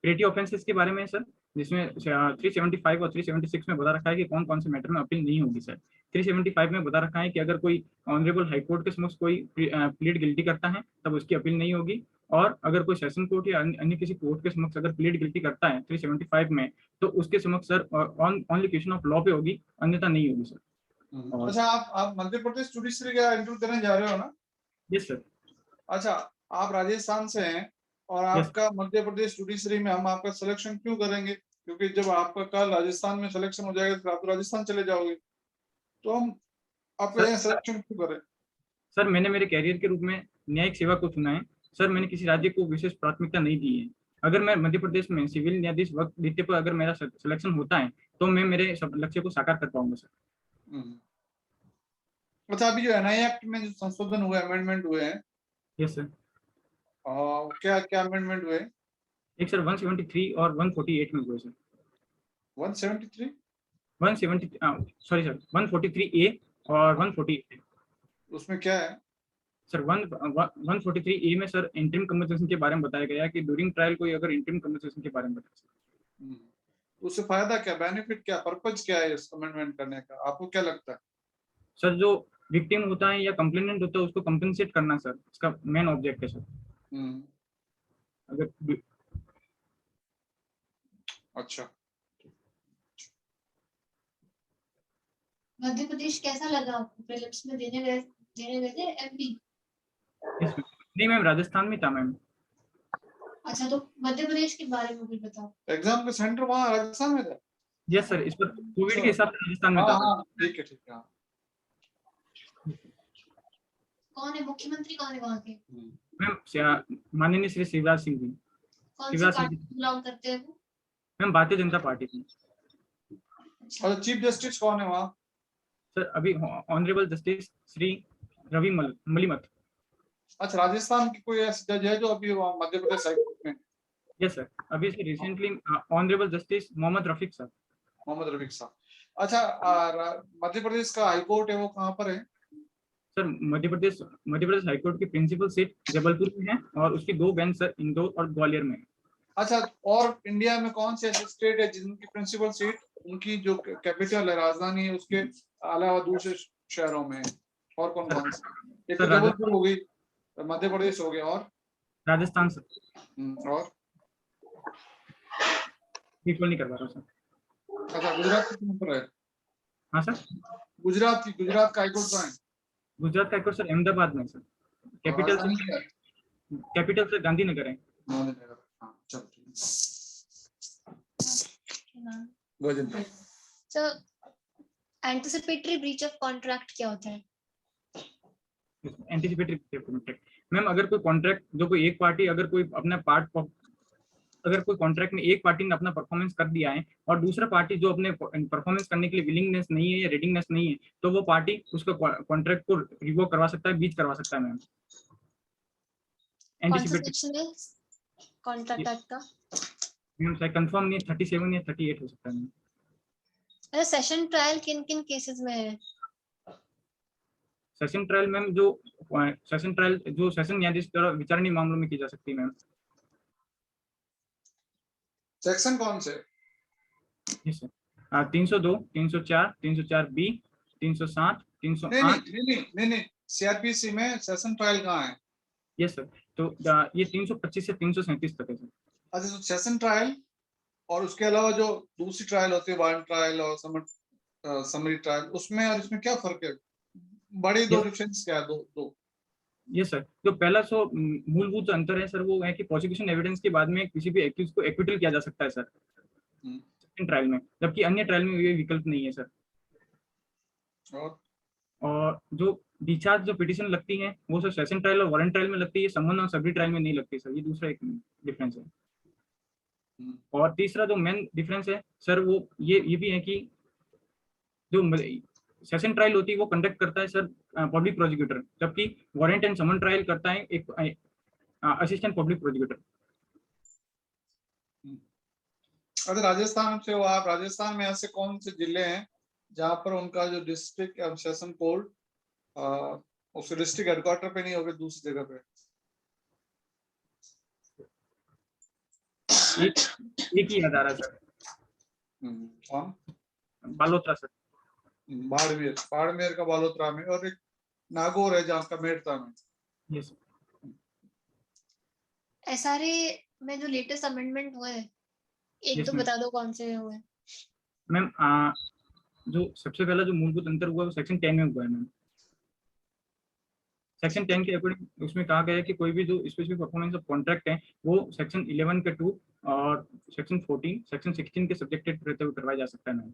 पेटी ऑफेंसेस के बारे में सर, जिसमें 375 और 376 में बता रखा है कि कौन कौन से मैटर में अपील नहीं होगी सर। 375 में बता रखा है कि अगर कोई ऑनरेबल हाईकोर्ट के समक्ष कोई प्लीड गिल्टी करता है तब उसकी अपील नहीं होगी। और अगर कोई सेशन कोर्ट या अन्य किसी कोर्ट के समक्ष अगर प्लीड गिल्टी करता है 375 में, तो उसके समक्ष sir only question of law पे होगी, अन्यथा नहीं होगी सर। और अच्छा, आप मध्य प्रदेश जुडिशरी का इंटरव्यू देने जा रहे हो ना? Yes sir. अच्छा, आप राजस्थान से हैं और आपका मध्य प्रदेश जुडिशरी में हम आपका सिलेक्शन क्यों करेंगे? क्योंकि जब आपका कल राजस्थान में सिलेक्शन हो जाएगा तो आप तो राजस्थान चले जाओगे, तो हम आपका यहाँ सिलेक्शन क्यों करें? सर मैंने मेरे कैरियर के रूप में न्यायिक सेवा को चुना है सर, मैंने किसी राज्य को विशेष प्राथमिकता नहीं दी है। अगर मैं मध्य प्रदेश में सिविल न्यायाधीश वक्त देते पर अगर मेरा सिलेक्शन होता है तो मैं मेरे सब लक्ष्य को साकार कर पाऊंगा सर। अच्छा, अभी जो एनआई एक्ट में जो संशोधन हुए, अमेंडमेंट हुए हैं, यस सर। क्या क्या अमेंडमेंट हुए? एक सर 173 और 148 में हुए सर। 173 सॉरी सर 143A और 148। उसमें क्या है? सर 143A में सर इंटरिम कंपनसेशन के बारे में बताया गया है कि ड्यूरिंग ट्रायल कोई अगर इंटरिम कंपनसेशन के बारे में बताया। उससे फायदा क्या, बेनिफिट क्या, पर्पज क्या है इस अमेंडमेंट करने का, आपको क्या लगता है? सर जो विक्टिम होता है या कंप्लेनेंट होता है उसको कंपनसेट करना सर, इसका मेन ऑब्जेक्ट है सर। अगर अच्छा, मध्य प्रदेश कैसा लगा आपको? प्रीलिम्स में देने गए थे एमपी? नहीं मैम, राजस्थान में था मैम। अच्छा, तो मध्य प्रदेश के बारे में कुछ बताओ। एग्जाम का सेंटर वहाँ राजस्थान में था? यस सर, इस पर कोविड के हिसाब से राजस्थान में था। हाँ, ठीक है ठीक है। कौन है मुख्यमंत्री, कौन है वहाँ के? मैम माननीय श्री शिवराज सिंह जी। कौन सी शिवराज पार्टी सिंह बिलोंग करते हैं वो? मैम भारतीय जनता पार्टी की। और चीफ जस्टिस कौन है वहाँ? सर अभी ऑनरेबल जस्टिस श्री रवि मलिमत। अच्छा, राजस्थान की कोई ऐसी जज है जो अभी वहाँ मध्य प्रदेश हाईकोर्ट में? यस सर, अभी से recently honourable justice Mohammad Rafiq साहब। मोहम्मद रफीक साहब। अच्छा, मध्य प्रदेश का हाईकोर्ट है वो कहाँ पर है? सर मध्य प्रदेश हाईकोर्ट की प्रिंसिपल सीट जबलपुर में है और उसकी 2 बेंच सर इंदौर और ग्वालियर में है। अच्छा, और इंडिया में कौन से ऐसे स्टेट है जिनकी प्रिंसिपल सीट उनकी जो कैपिटल है, राजधानी है, उसके अलावा दूसरे शहरों में है? और कौन कौन से? एक तो जबलपुर हो गई, मध्य प्रदेश हो गया, और राजस्थान सर। और बिल्कुल नहीं करवा रहा सर। अच्छा, गुजरात कहाँ पर है? हाँ सर, गुजरात का हाईकोर्ट कहाँ है? गुजरात का हाईकोर्ट सर अहमदाबाद में सर। कैपिटल सर गांधीनगर है। So, anticipatory breach of contract क्या होता है? एंटिसिपेटरी कॉन्ट्रैक्ट मैम, अगर कोई कॉन्ट्रैक्ट जो कोई एक पार्टी अगर कोई अपना अगर कोई कॉन्ट्रैक्ट में एक पार्टी ने अपना परफॉर्मेंस कर दिया है और दूसरा पार्टी जो अपने परफॉर्मेंस करने के लिए विलिंगनेस नहीं है या रेडिंगनेस नहीं है, तो वो पार्टी उसका कॉन्ट्रैक्ट को रिवोक करवा सकता है, बीच करवा सकता है मैम। एंटिसिपेटरी कॉन्ट्रैक्ट एक्ट का मैम शायद कंफर्म नहीं, 37 या 38 हो सकता है मैम। अरे सेशन ट्रायल किन किन केसेस में है? सेशन ट्रायल मैम जो सेशन न्यायाधीश द्वारा विचारणीय मामलों में की जा सकती है मैम। सेक्शन कौन से? Yes sir, 302, 304, 304B, 307, 308। नहीं, सीआरपीसी में सेशन ट्रायल कहाँ है? यस सर, तो ये 325 से 337 तक है सर। अच्छा, तो सेशन ट्रायल और उसके अलावा जो दूसरी ट्रायल होती है, वारंट ट्रायल और समरी ट्रायल, उसमें और इसमें क्या फर्क है? बड़ी दो डिफरेंस क्या है? दो यस सर, जो पहला मूलभूत जो अंतर है सर वो है कि प्रोसिक्यूशन एविडेंस के बाद में किसी भी एक्यूज को एक्विटल किया जा सकता है सर सेकंड ट्रायल में, जबकि अन्य ट्रायल में ये विकल्प नहीं है सर। और जो डिस्चार्ज जो पिटीशन लगती है वो सर सेशन ट्रायल और वारंट ट्रायल में लगती है, समन और सबरी ट्रायल में नहीं लगती सर, ये दूसरा एक डिफरेंस है। और तीसरा जो मेन डिफरेंस है सर वो ये भी है कि जो सेशन ट्रायल होती है वो कंडक्ट करता है सर पब्लिक प्रोसिक्यूटर, जबकि वारंट एंड समन ट्रायल करता है एक असिस्टेंट पब्लिक प्रोसिक्यूटर। अगर राजस्थान से हो आप, राजस्थान में ऐसे कौन से जिले हैं जहाँ पर उनका जो डिस्ट्रिक्ट सेशन कोर्ट उसके डिस्ट्रिक्ट हेडक्वार्टर पे नहीं होगा, दूसरी जगह पे? एक ही याद आ रहा सर। कौन? बालोतरा सर। बाड़मेर का बालोतरा में, और एक नागौर है जहाँ का मेड़ता में। यस। SRA में जो लेटेस्ट अमेंडमेंट हुए हैं, एक Yes, तो ma'am. बता दो कौन से हुए हैं। मैम जो सबसे पहला जो मूलभूत अंतर हुआ वो सेक्शन 10 में हुआ है मैम। सेक्शन 10 के अकॉर्डिंग उसमें कहा गया है कि कोई भी जो स्पेसिफिक परफॉर्मेंस ऑफ कॉन्ट्रैक्ट है वो सेक्शन 11 के 2 और सेक्शन 14 सेक्शन 16 के सब्जेक्टेड रहते हुए करवाया जा सकता है मैम।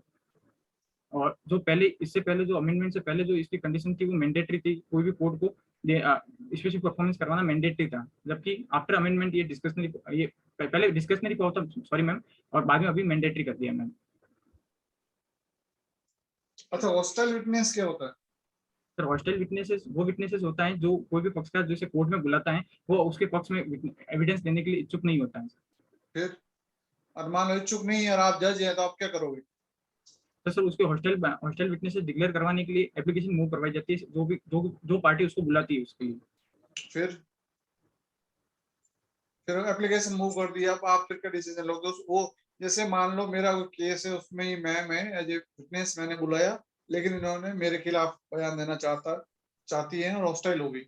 और जो पहले इससे पहले जो अमेंडमेंट से पहले जो इसकी कंडीशन थी वो मैंडेटरी थी, कोई भी कोर्ट को स्पेसिफिक परफॉर्मेंस करवाना मैंडेटरी था, जबकि आफ्टर अमेंडमेंट ये डिस्कशनरी, ये पहले डिस्कशनरी का होता, सॉरी मैम, और बाद में अभी मैंडेटरी कर दिया मैम। अच्छा, हॉस्टाइल विटनेस क्या होता है? सर हॉस्टाइल विटनेसेस वो विटनेसेस होता है जो कोई भी पक्षकार जैसे कोर्ट में बुलाता है वो उसके पक्ष में एविडेंस देने के लिए इच्छुक नहीं होता है। फिर और मान लो इच्छुक नहीं है और आप जज हैं तो आप क्या करोगे? तो सर उसके हॉस्टाइल विटनेसेस डिक्लेयर करवाने के लिए एप्लीकेशन मूव करवाई जाती है, जो पार्टी उसको बुलाती है उसके लिए। फिर एप्लीकेशन मूव कर दिया, अब आप फिर क्या डिसीजन लोगे? वो जैसे मान लो मेरा कोई केस है, उसमें ही मैं एज ए विटनेस मैंने बुलाया, लेकिन इन्होंने मेरे खिलाफ बयान देना चाहती है और हॉस्टाइल हो गई।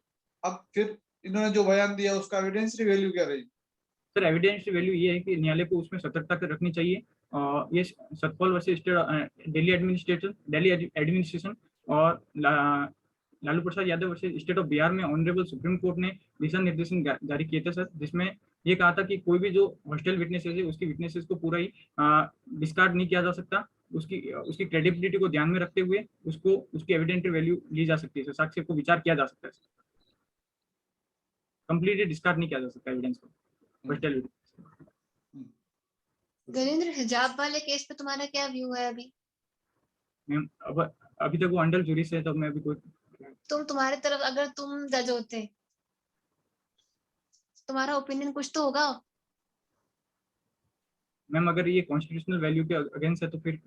अब फिर इन्होंने जो बयान दिया उसका एविडेंसरी वैल्यू क्या रही? सर एविडेंस वैल्यू ये है कि न्यायालय को उसमें सतर्कता रखनी चाहिए। ये सतपाल वर्सेस दिल्ली एडमिनिस्ट्रेशन और Lalu Prasad Yadav versus state of Bihar में ऑनरेबल सुप्रीम कोर्ट ने दिशा निर्देशन जारी किए थे सर, जिसमें ये कहा था कि कोई भी जो हॉस्टाइल विटनेसेस है उसकी विटनेसेस को पूरा ही डिस्कार्ड नहीं किया जा सकता, उसकी क्रेडिबिलिटी को ध्यान में रखते हुए उसको उसकी एविडेंटरी वैल्यू ली जा सकती है, साक्ष्य को विचार किया जा सकता है, कंप्लीटली डिस्कार्ड नहीं किया जा सकता एविडेंस को। गजेंद्र, हिजाब वाले केस पे तुम्हारा क्या व्यू है अभी? मैम अभी तक वो अंडर जूरी से है, तो मैं अभी कोई तुम्हारे तरफ अगर तुम जज होते, तुम्हारा ओपिनियन कुछ तो होगा। मैम अगर ये कॉन्स्टिट्यूशनल वैल्यू के अगेंस्ट है तो फिर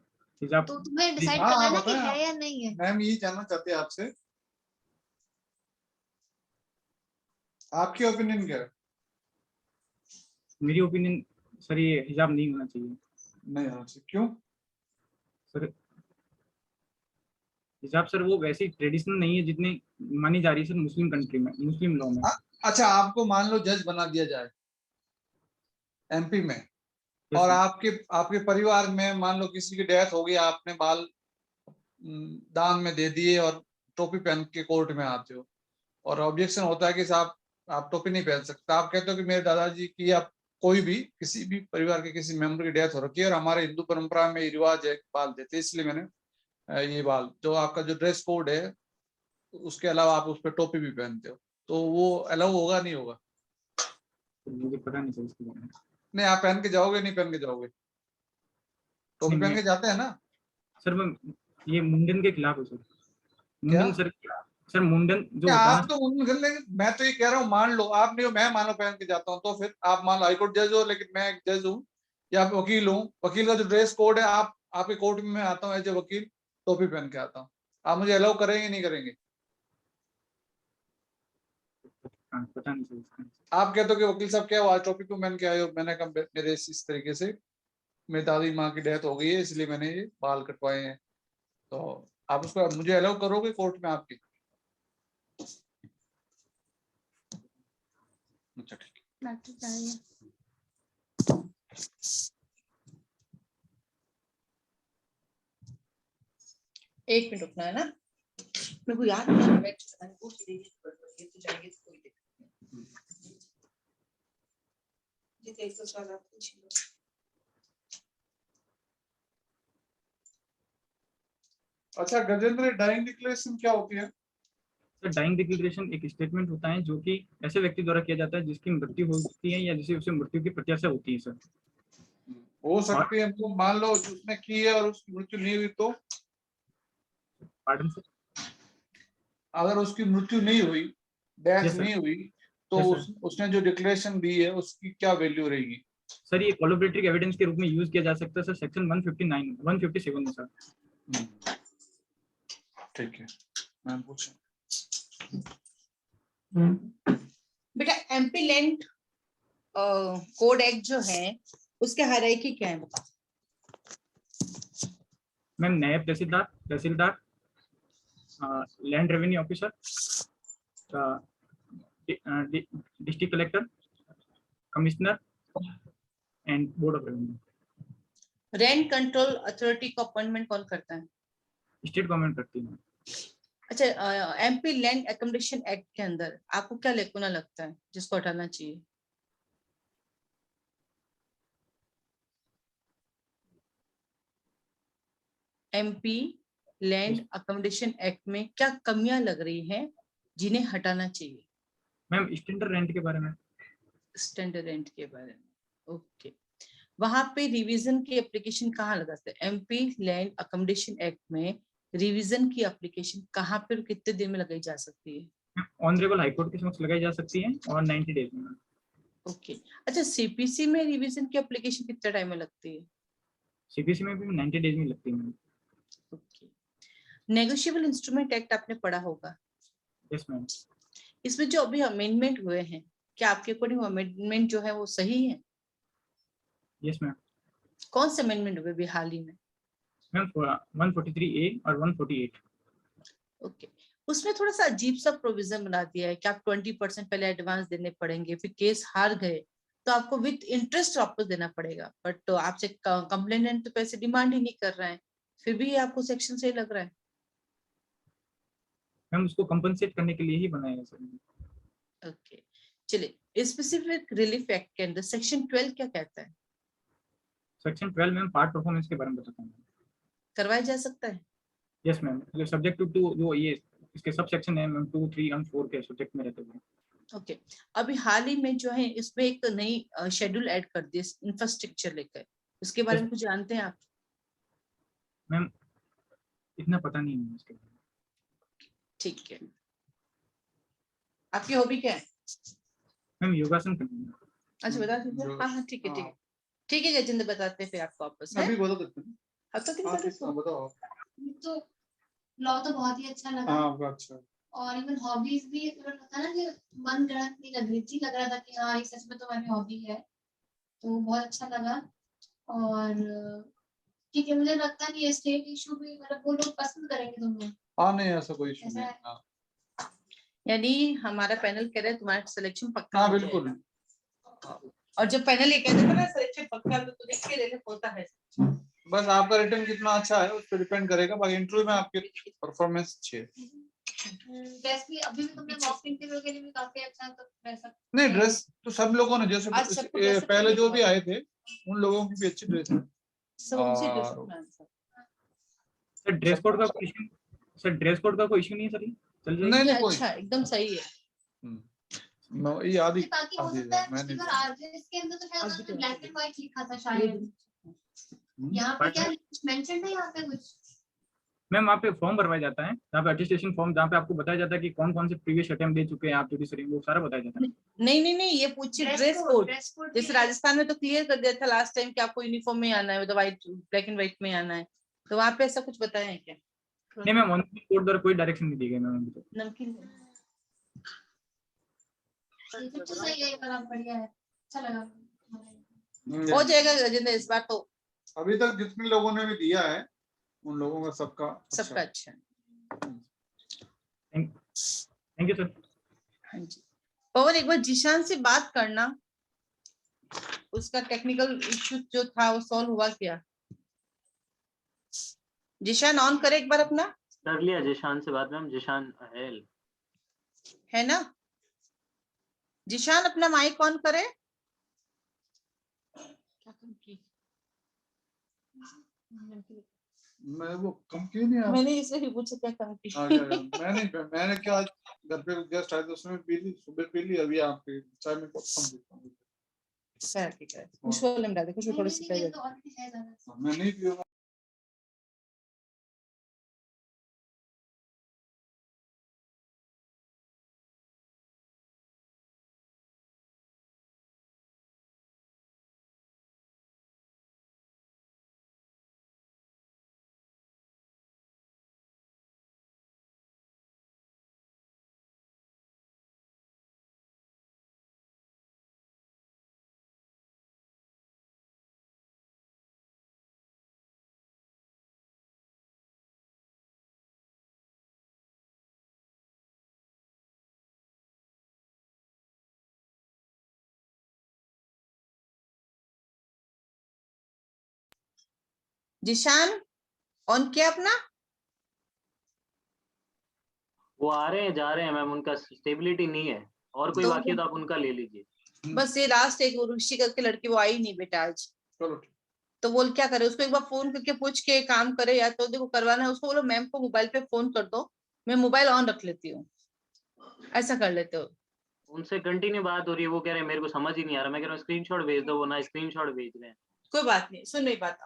हिजाब तो तुम्हें डिसाइड हाँ, करना है ना कि बताएं है या नहीं है। मैम यही जानना चाहते हैं आपसे, आपकी ओपिनियन क्या है? मेरी ओपिनियन सर ये हिजाब नहीं होना चाहिए। नहीं होना चाहिए, क्यों? सर हिजाब सर वो वैसी ट्रेडिशनल नहीं है जितनी मानी जा रही है सर मुस्लिम कंट्री में, मुस्लिम लॉ में। अच्छा, आपको मान लो जज बना दिया जाए एमपी में, Yes, और sir. आपके परिवार में मान लो किसी की डेथ हो गई, आपने बाल दान में दे दिए और टोपी पहन के कोर्ट में आते हो, और ऑब्जेक्शन होता है कि साहब आप टोपी नहीं पहन सकते। आप कहते हो कि मेरे दादाजी की या कोई भी किसी भी परिवार के किसी मेंबर की डेथ हो रखी है और हमारे हिंदू परंपरा में ये रिवाज है बाल देते, इसलिए मैंने ये बाल, जो आपका जो ड्रेस कोड है उसके अलावा आप उस पर टोपी भी पहनते हो, तो वो अलाउ होगा नहीं होगा? मुझे पता नहीं सर इसके बारे में। नहीं, आप पहन के जाओगे नहीं पहन के जाओगे? टोपी नहीं, पहन के जाते हैं ना सर मैं ये मुंडन के खिलाफ हूँ सर। क्या? मुंडन सर मुंडन जो क्या होता है आप तो मुंडन कर लेंगे? मैं तो ये कह रहा हूँ, मान लो आप नहीं हो, मैं मान लो पहन के जाता हूँ, तो फिर आप मान लो हाईकोर्ट जज हो, लेकिन मैं एक जज हूँ या वकील हूँ, वकील का जो ड्रेस कोड है, आपके कोर्ट में मैं आता हूँ एज ए वकील, टोपी पहन के आता हूँ, आप मुझे अलाउ करेंगे नहीं करेंगे? पता नहीं सर इसका। आप कहते हो कि वकील साहब क्या हुआ, आज टोपी क्यों पहन के आए हो? मैंने कहा मेरे इस तरीके से मेरी दादी माँ की डेथ हो गई है, इसलिए मैंने ये बाल कटवाए हैं, तो आप उसको मुझे अलाउ करोगे कोर्ट में आपकी? अच्छा ठीक है। एक मिनट रुकना है ना, मेरे को याद नहीं है, तो जाएंगे तो कोई दिक्कत नहीं। जितने एक सवाल आप पूछ लो। अच्छा गजेंद्र, डाइंग डिक्लेरेशन क्या होती है? सर डाइंग डिक्लेरेशन एक स्टेटमेंट होता है जो कि ऐसे व्यक्ति द्वारा किया जाता है जिसकी मृत्यु होती है या जिसे उसे मृत्यु की प्रत्याशा होती है सर। हो सकती है, तो मान लो उसने की है और उसकी मृत्यु नहीं हुई, तो पार्डन सर, अगर उसकी मृत्यु नहीं हुई, डेथ Yes, sir. नहीं हुई, तो Yes, sir. उसने जो डिक्लेरेशन दी है उसकी क्या वैल्यू रहेगी? सर ये कोलैबोरेटरी एविडेंस के रूप में यूज किया जा सकता है सर, सेक्शन 159 157 में सर। ठीक है, मैं पूछूं? बेटा एमपी लैंड कोड एक्ट जो है उसके हायरार्की क्या है बता? Ma'am naib tehsildar, land revenue officer, district collector, commissioner and board of revenue. Rent control authority को अपॉइंटमेंट कौन करता है? स्टेट गवर्नमेंट करती है। अच्छा, एमपी लैंड एकोमोडेशन एक्ट के अंदर आपको क्या लेकुना लगता है जिसको हटाना चाहिए? एमपी लैंड अकोमोडेशन एक्ट में क्या कमियां लग रही हैं जिन्हें हटाना चाहिए? मैम स्टैंडर्ड रेंट के बारे में। स्टैंडर्ड रेंट के बारे में, ओके। वहां पे रिवीजन की एप्लीकेशन कहाँ लगाते हैं? एमपी लैंड अकोमोडेशन एक्ट में रिवीजन की एप्लीकेशन कहाँ पे और कितने दिन में लगाई जा सकती है? ऑनरेबल हाईकोर्ट के समक्ष लगाई जा सकती है और 90 डेज में। ओके। अच्छा, सीपीसी में रिवीजन की एप्लीकेशन कितने टाइम में लगती है? सीपीसी में भी 90 डेज में लगती है। ओके। नेगोशिएबल इंस्ट्रूमेंट एक्ट आपने पढ़ा होगा। Yes ma'am. इसमें जो अभी अमेंडमेंट हुए हैं, क्या आपके अकॉर्डिंग अमेंडमेंट जो है वो सही है? Yes ma'am. कौन से अमेंडमेंट हुए अभी हाल ही में? मैम 143A और 148। ओके। उसमें थोड़ा सा अजीब सा प्रोविजन बना दिया है कि आप 20% पहले एडवांस देने पड़ेंगे, फिर केस हार गए तो आपको विद इंटरेस्ट वापस देना पड़ेगा, बट तो आपसे कंप्लेनेंट तो पैसे डिमांड ही नहीं कर रहा है, फिर भी आपको सेक्शन सही लग रहा है? मैम उसको कंपनसेट करने के लिए ही बनाया है सर। ओके, चलिए। स्पेसिफिक रिलीफ एक्ट के अंदर सेक्शन 12 क्या कहता है? सेक्शन 12 में पार्ट परफॉर्मेंस के बारे में बताता हूँ। करवाया जा सकता है? यस मैम, जो सब्जेक्ट टू जो ये इसके सब सेक्शन है मैम 2, 3 और 4 के सब्जेक्ट में रहते हैं। ओके। अभी हाल ही में जो है इसमें एक नई शेड्यूल ऐड कर दी इंफ्रास्ट्रक्चर लेकर, उसके बारे में कुछ जानते हैं आप? मैम इतना पता नहीं है इसके बारे में। ठीक है। आपकी हॉबी क्या है? मैम योगासन करनी है। अच्छा, बता दीजिए। हाँ हाँ, ठीक है ठीक है ठीक है, गजेंद्र बताते हैं फिर आपको वापस। अभी बता देते हैं। अब तो हाँ, बताओ आप। तो लॉ तो बहुत ही अच्छा लगा। हाँ, आपका अच्छा। और इवन हॉबीज भी तुरंत होता ना कि मन गढ़ंत नहीं लग रही थी, लग रहा था कि हाँ ये सच में तो मेरी हॉबी है, तो बहुत अच्छा लगा। और ठीक है, मुझे लगता है कि ये स्टेट इशू भी मतलब वो लोग पसंद करेंगे तुम्हें। हाँ, नहीं ऐसा कोई इशू ऐसा नहीं। है। हाँ, यानी हमारा पैनल कह रहा है तुम्हारा सिलेक्शन पक्का हाँ हो बिल्कुल। जाएगा। और जब पैनल ये कहते हैं ना सिलेक्शन पक्का है, तो देख के लेना होता है। बस आपका रिटर्न कितना अच्छा है उस पर डिपेंड करेगा, बाकी इंटरव्यू में आपकी परफॉर्मेंस अच्छी है। ड्रेस भी अभी भी तुमने मॉक इंटरव्यू के लिए भी काफी अच्छा तो वैसा। नहीं, ड्रेस तो सब लोगों ने जैसे आज सबको वैसे पहले जो भी पहनने आए थे उन लोगों की भी अच्छी ड्रेस है। सब उसी और- ड्रेस में आंसर। सर ड्रेस कोड का कोई इशू, सर ड्रेस कोड का कोई इशू नहीं है सर, ये चल जाएगी। नहीं ये नहीं कोई। अच्छा, एकदम सही है। ये आदि बाकी हो आदि सकता है मैंने पिछली बार आरजेएस के अंदर तो शायद आज भी आपने तो ब्लैक एंड व्हाइट लिखा था शायद। यहाँ पे क्या मेंशन है यहाँ पे कुछ? मैम वहाँ पे फॉर्म भरवाया जाता है, जहाँ पे अटेस्टेशन फॉर्म, जहाँ पे आपको बताया जाता है कि कौन कौन से प्रीवियस अटेम्प्ट दे चुके हैं आप जुडिशरी में, वो सारा बताया जाता है। नहीं नहीं नहीं, ये पूछिए ड्रेस कोड। जैसे भी- राजस्थान में तो क्लियर कर दिया था लास्ट टाइम कि आपको यूनिफॉर्म में आना है, मतलब व्हाइट ब्लैक एंड व्हाइट में आना है, तो वहाँ पे ऐसा कुछ बताया है क्या? नहीं मैम ऑन कोड द्वारा कोई डायरेक्शन नहीं दी गई मैम अभी तक। नमकीन ये तो सही है, बड़ा बढ़िया है, अच्छा लगा। हो जाएगा गजेंद्र इस बार तो। अभी तक जितने लोगों ने भी दिया है उन लोगों का सबका सबका अच्छा है। Thank you sir. हाँ जी। पवन, एक बार जिशान से बात करना, उसका टेक्निकल इश्यू जो था वो सॉल्व हुआ क्या? जिशान ऑन करे एक बार अपना। कर लिया जिशान से बात मैम, जिशान है ना? जिशान अपना माइक ऑन करे। क्या कम की? मैं वो कम क्यों नहीं आ मैंने इसलिए ही पूछा क्या कम की। मैंने क्या घर पे गेस्ट आए तो उसमें पी ली, सुबह पी ली, अभी आपके चाय में बहुत कम पीता हूँ। ठीक है, खुश वाले में डाल दे, खुश थोड़ी सी नहीं, तो और भी है ज्यादा। मैं नहीं पीऊंगा। जिशान ऑन किया अपना? वो आ रहे हैं जा रहे हैं मैम, उनका स्टेबिलिटी नहीं है। और कोई दो बाकी है तो आप उनका ले लीजिए। बस ये लास्ट एक वो ऋषि करके लड़की वो आई नहीं बेटा आज। चलो ठीक। तो बोल क्या करे, उसको एक बार फोन करके पूछ के काम करे, या तो देखो करवाना है उसको बोलो मैम को मोबाइल पे फोन कर दो, मैं मोबाइल ऑन रख लेती हूँ, ऐसा कर लेते हो। उनसे कंटिन्यू बात हो रही है, वो कह रहे हैं मेरे को समझ ही नहीं आ रहा। मैं कह रहा हूँ स्क्रीनशॉट भेज दो, वो ना स्क्रीनशॉट भेज रहे हैं। कोई बात नहीं, सुन मेरी बात।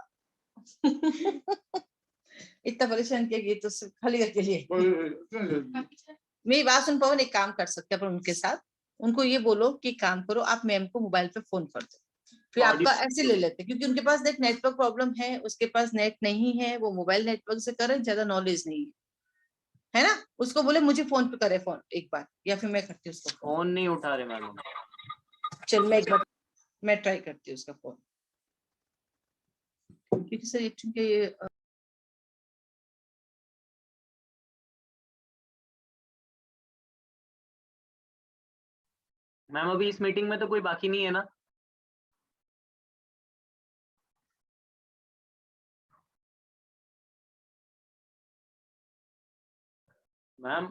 इतना परेशान किया गया तो खाली करके लिए। मेरी बात सुन पवन, एक काम कर सकते हैं अपन उनके साथ, उनको ये बोलो कि काम करो आप मैम को मोबाइल पे फोन कर दो, फिर Audio- आपका ऐसे ले लेते, क्योंकि उनके पास देख नेटवर्क प्रॉब्लम है, उसके पास नेट नहीं है, वो मोबाइल नेटवर्क से करे, ज्यादा नॉलेज नहीं है ना। उसको बोले मुझे फोन पे करे फोन एक बार, या फिर मैं करती हूँ उसको फोन। फोन नहीं उठा रहे मैम। चल मैं एक बार मैं ट्राई करती हूँ उसका फोन, क्योंकि सर ये मैम अभी इस मीटिंग में तो कोई बाकी नहीं है ना? मैम